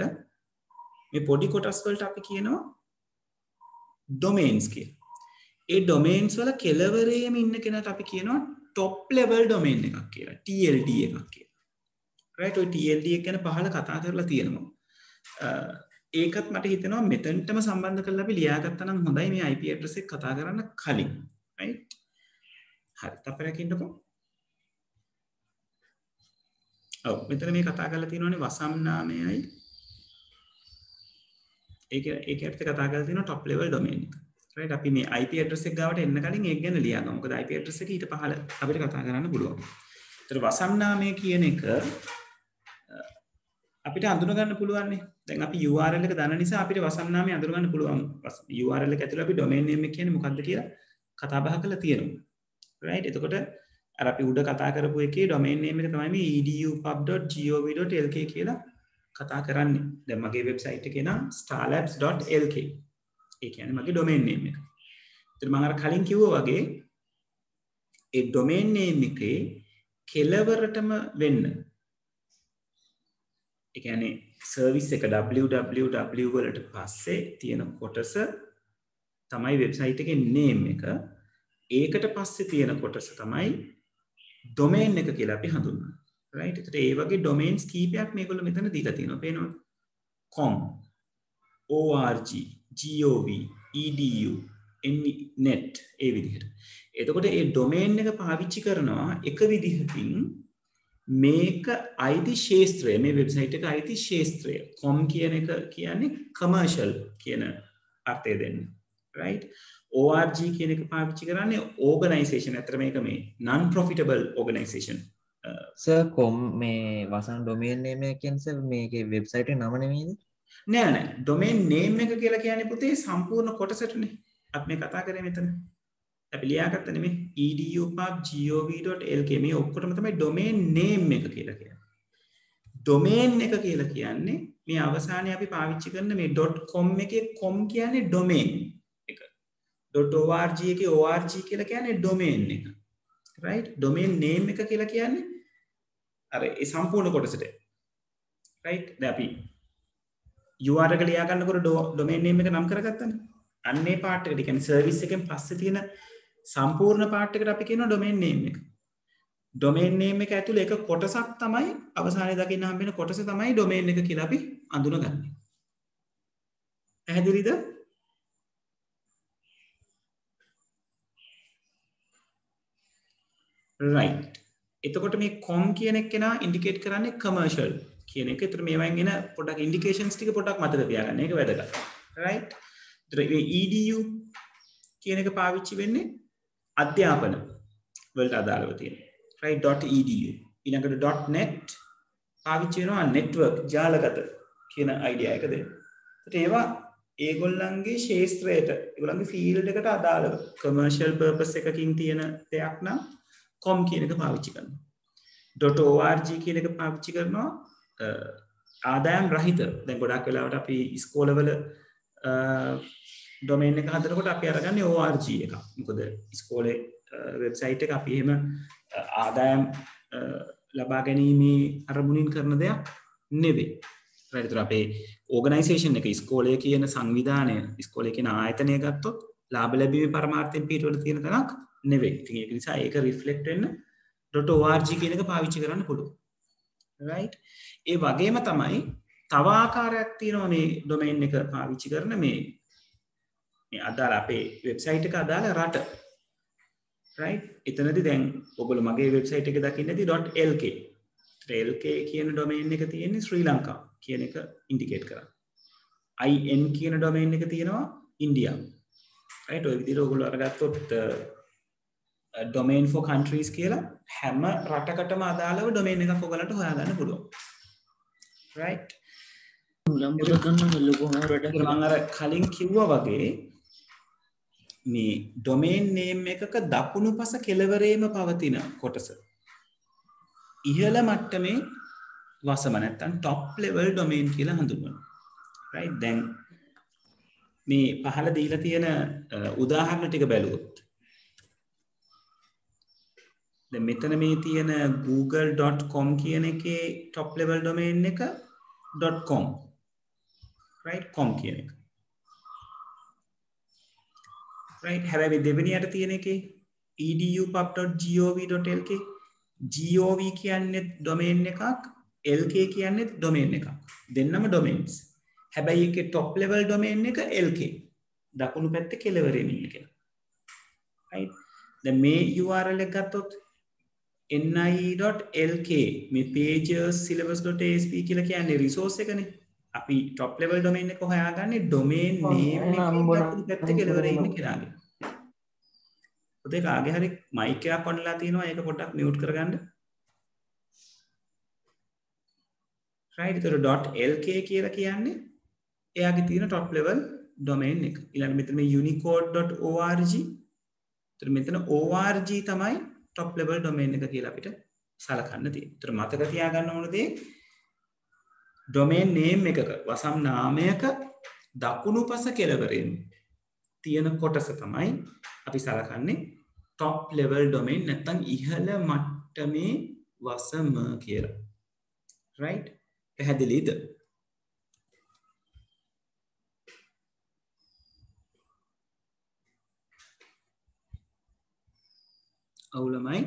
මේ පොඩි කොටස් වලට අපි කියනවා domains කියලා ඒ domains වල කෙලවරේම ඉන්න කෙනාට අපි කියනවා top level domain එකක් කියලා TLD එකක් කියලා right ඔය TLD එක ගැන පහල කතා කරලා තියෙනවා ඒකත් මට හිතෙනවා මෙතනටම සම්බන්ධ කරලා අපි ලියාගත්තා නම් හොඳයි මේ IP address එක කතා කරන්න කලින් right හරි තපරයක් ඉන්නකො ඔව් මෙතන මේ කතා කරලා තියෙනවානේ වසම් නාමයයි ඒකත් කතා කරලා තියෙනවා top level domain එක right අපි මේ IP address එක ගාවට එන්න කලින් ඒක ගැන ලියගමු මොකද IP address එක ඊට පහළ අපිට කතා කරන්න පුළුවන් ඒතර වසම් නාමය කියන එක අපිට අඳුන ගන්න පුළුවන් නේ දැන් අපි URL එක දන්න නිසා අපිට වසම් නාමය අඳුන ගන්න පුළුවන් URL එක ඇතුළේ අපි domain name එක කියන්නේ මොකක්ද කියලා කතා බහ කරලා තියෙනවා right එතකොට අර අපි උඩ කතා කරපු එකේ domain name එක තමයි මේ edupub.gov.lk කියලා කතා කරන්නේ දැන් මගේ වෙබ්සයිට් එකේ නම් starlabs.lk ඒ කියන්නේ මගේ domain name එක. ඒතර මම අර කලින් කිව්වා වගේ ඒ domain name එකේ කෙලවරටම වෙන්න. ඒ කියන්නේ service එක www වලට පස්සේ තියෙන කොටස තමයි වෙබ්සයිට් එකේ name එක. ඒකට පස්සේ තියෙන කොටස තමයි domain එක කියලා අපි හඳුන්වන්නේ. right? ඒතර ඒ වගේ domains කීපයක් මේගොල්ලෝ මෙතන දීලා තියෙනවා. පේනවද? com org gov edu net ඒ විදිහට. එතකොට ඒ domain එක පාවිච්චි කරනවා එක විදිහකින් මේක අයිති ශේත්‍රය මේ වෙබ්සයිට් එක අයිති ශේත්‍රය. com කියන එක කියන්නේ commercial කියන අර්ථය දෙන්නේ. right? org කියන එක පාවිච්චි කරන්නේ organization. අතර මේක මේ non profitable organization. සර් කොම් මේ වසන් domain name එක කියන්නේ සර් මේකේ වෙබ්සයිට් එක නම නෙමෙයිද? නෑ domain name එක කියලා කියන්නේ පුතේ සම්පූර්ණ කොටසටනේ. අපි මේ කතා කරේ මෙතන. අපි ලියාගත්තනේ මේ edupub.gov.lk මේ ඔක්කොටම තමයි domain name එක කියලා කියන්නේ. domain එක කියලා කියන්නේ මේ අවසානයේ අපි පාවිච්චි කරන මේ .com එකේ com කියන්නේ domain එක. .org එකේ org කියලා කියන්නේ domain එක. right? domain name එක කියලා කියන්නේ අර ඒ සම්පූර්ණ කොටසට. right? දැන් අපි URL එක ලියා ගන්නකොට domain name එක නම් කරගත්තනේ. අන්නේ part එකට කියන්නේ service එකෙන් පස්සේ තියෙන සම්පූර්ණ part එකට අපි කියනවා domain name එක. domain name එක ඇතුළේ එක කොටසක් තමයි අවසානයේ දකින්න හම්බෙන කොටස තමයි domain එක කියලා අපි අඳුනගන්නේ. පැහැදිලිද? right. එතකොට මේ com කියන එක නා indicate කරන්නේ commercial කියන එක. ඒතර මේවෙන් එන පොඩක් indications ටික පොඩක් මතක තියාගන්න. ඒක වැදගත්. right? ඒතර මේ edu කියන එක පාවිච්චි වෙන්නේ අධ්‍යාපන වලට අදාළව තියෙන. right? .edu ඊළඟට .net පාවිච්චි වෙනවා network ජාලගත කියන idea එක දෙන්න. ඒතර ඒවා ඒගොල්ලන්ගේ ශාස්ත්‍රයට ඒගොල්ලන්ගේ field එකට අදාළව commercial purpose එකකින් තියෙන දෙයක් නම් com කියන එක පාවිච්චි කරනවා. .org කියන එක පාවිච්චි කරනවා ආදායම් රහිත. දැන් ගොඩක් වෙලාවට අපි ඉස්කෝලවල domain එක හදනකොට අපි අරගන්නේ org එක. මොකද ඉස්කෝලේ වෙබ්සයිට් එක අපි එහෙම ආදායම් ලබා ගැනීමේ අරමුණින් කරන දෙයක් නෙවෙයි. right? ඒතර අපේ ඕගනයිසේෂන් එක ඉස්කෝලේ කියන සංවිධානය ඉස්කෝලේ කියන ආයතනය ගත්තොත් ලාභ ලැබීමේ පරමාර්ථයෙන් පිටවල තියෙන තැනක් නෙවෙයි. ඉතින් ඒක නිසා ඒක රිෆ්ලෙක්ට් වෙන්න .org කියන එක පාවිච්චි කරන්න පුළුවන්. right? ඒ වගේම තමයි තව ආකාරයක් තියෙනවා මේ ඩොමේන් එක පාවිච්චි කරන මේ අදාළ අපේ වෙබ්සයිට් එක අදාළ රට. right? එතනදී දැන් ඔයගොල්ලෝ මගේ වෙබ්සයිට් එක දකින්නදී .lk. lk කියන ඩොමේන් එක තියෙන්නේ ශ්‍රී ලංකා කියන එක ඉන්ඩිකේට් කරනවා. in කියන ඩොමේන් එක තියෙනවා ඉන්දියා. right? ඔය විදිහට ඔයගොල්ලෝ අරගත්තොත් domain for countries කියලා හැම රටකටම අදාළව ඩොමේන් එකක් ඔයගලන්ට හොයාගන්න පුළුවන්. right? මම අර කලින් කිව්වා වගේ මේ ඩොමේන් නේම් එකක දකුණුපස කෙළවරේම පවතින කොටස ඉහළ මට්ටමේ වසම නැත්තම් top level domain කියලා හඳුන්වනවා. right? දැන් මේ පහළ දීලා තියෙන උදාහරණ ටික බැලුවොත් දැන් මෙතන මේ තියෙන google.com කියන එකේ top level domain එක .com. right? com කියන එක. right? හැබැයි දෙවෙනියට තියෙන එකේ edupub.gov.lk gov කියන්නේ domain එකක් lk කියන්නේ domain එකක්. දෙන්නම domains. හැබැයි එකේ top level domain එක lk. දකුණු පැත්තේ කෙළවරේ ඉන්න කෙනා. right? දැන් මේ URL එක ගත්තොත් ni.lk මේ pages syllabus.asp කියලා කියන්නේ resource එකනේ. අපි top level domain එක හොයාගන්නේ domain name එකේ දකුණු පැත්තේ කෙළවරේ ඉන්න කෙනාගේ. ඔතේ කාගේ හරි mic එකක් on වෙලා තියෙනවා ඒක පොඩ්ඩක් mute කරගන්න. right? ඒතර .lk කියලා කියන්නේ එයාගේ තියෙන top level domain එක. ඊළඟ මෙතන මේ unicode.org. ඒතර මෙතන org තමයි top level domain එක කියලා අපිට සලකන්න තියෙන්නේ. ඒතර මතක තියාගන්න ඕන දේ domain name එකක වසම් නාමයක දකුණුපස කෙළවරෙන් තියෙන කොටස තමයි අපි සලකන්නේ top level domain නැත්නම් ඉහළ මට්ටමේ වසම කියලා. right? පැහැදිලිද? අවුලමයි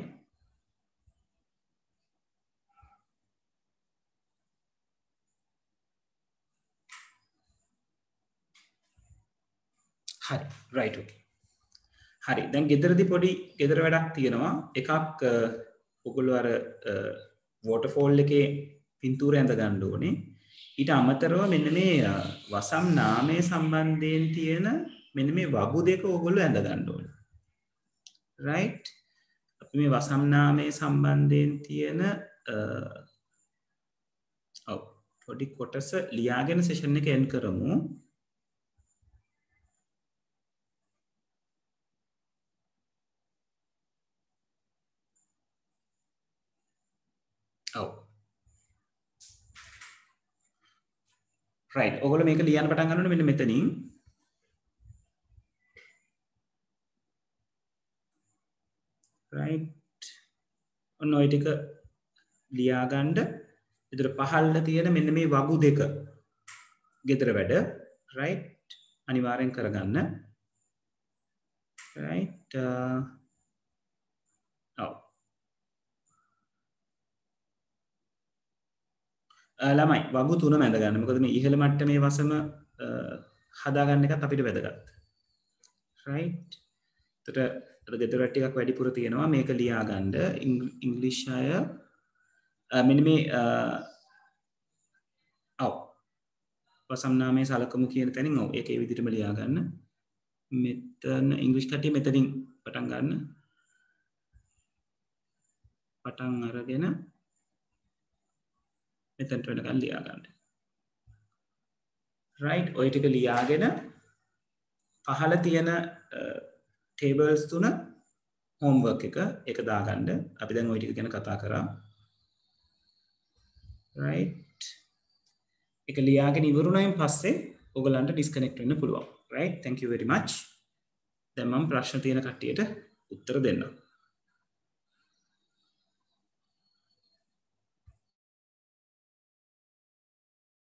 හරි right okay හරි දැන් ගෙදරදී පොඩි ගෙදර වැඩක් තියෙනවා එකක් ඔයගොල්ලෝ අර waterfall එකේ පින්තූර ඇඳ ගන්න ඕනේ ඊට අමතරව මෙන්න මේ වසම් නාමයේ සම්බන්ධයෙන් තියෙන මෙන්න මේ වගු දෙක ඔයගොල්ලෝ ඇඳ ගන්න ඕනේ right මේ වසම් නාමයේ සම්බන්ධයෙන් තියෙන පොඩි කොටස ලියාගෙන සෙෂන් එක එන්ඩ් කරමු. right ඔයගොල්ලෝ මේක ලියන්න පටන් ගන්න ඕනේ මෙන්න මෙතනින්. right ඔන්න ඔය ටික ලියා ගන්න. ඊතර පහළ තියෙන මෙන්න මේ වගු දෙක ගෙදර වැඩ right අනිවාර්යෙන් කරගන්න right ළමයි වගු තුනම ඇඳ ගන්න. මොකද මේ ඉහළ මට්ටමේ වසම හදා ගන්න එකත් අපිට වැදගත් right එතකොට ගෙදර ටිකක් වැඩිපුර තියෙනවා මේක ලියා ගන්න ඉංග්‍රීසි අය මෙන්න මේ වසම් නාමයේ සලකමු කියන තැනින් ඔව් ඒක ඒ විදිහටම ලියා ගන්න. මෙතන ඉංග්‍රීසි කට්ටිය මෙතනින් පටන් ගන්න. පටන් අරගෙන මෙතනට වෙනකන් ලියා ගන්න. right ඔය ටික ලියාගෙන පහළ තියෙන tables තුන homework එක දාගන්න. අපි දැන් ওই ටික ගැන කතා කරා. right එක ලියාගෙන ඉවරුණායින් පස්සේ ඔයගලන්ට disconnect වෙන්න පුළුවන්. right thank you very much. දැන් මම ප්‍රශ්න තියෙන කට්ටියට උත්තර දෙන්න.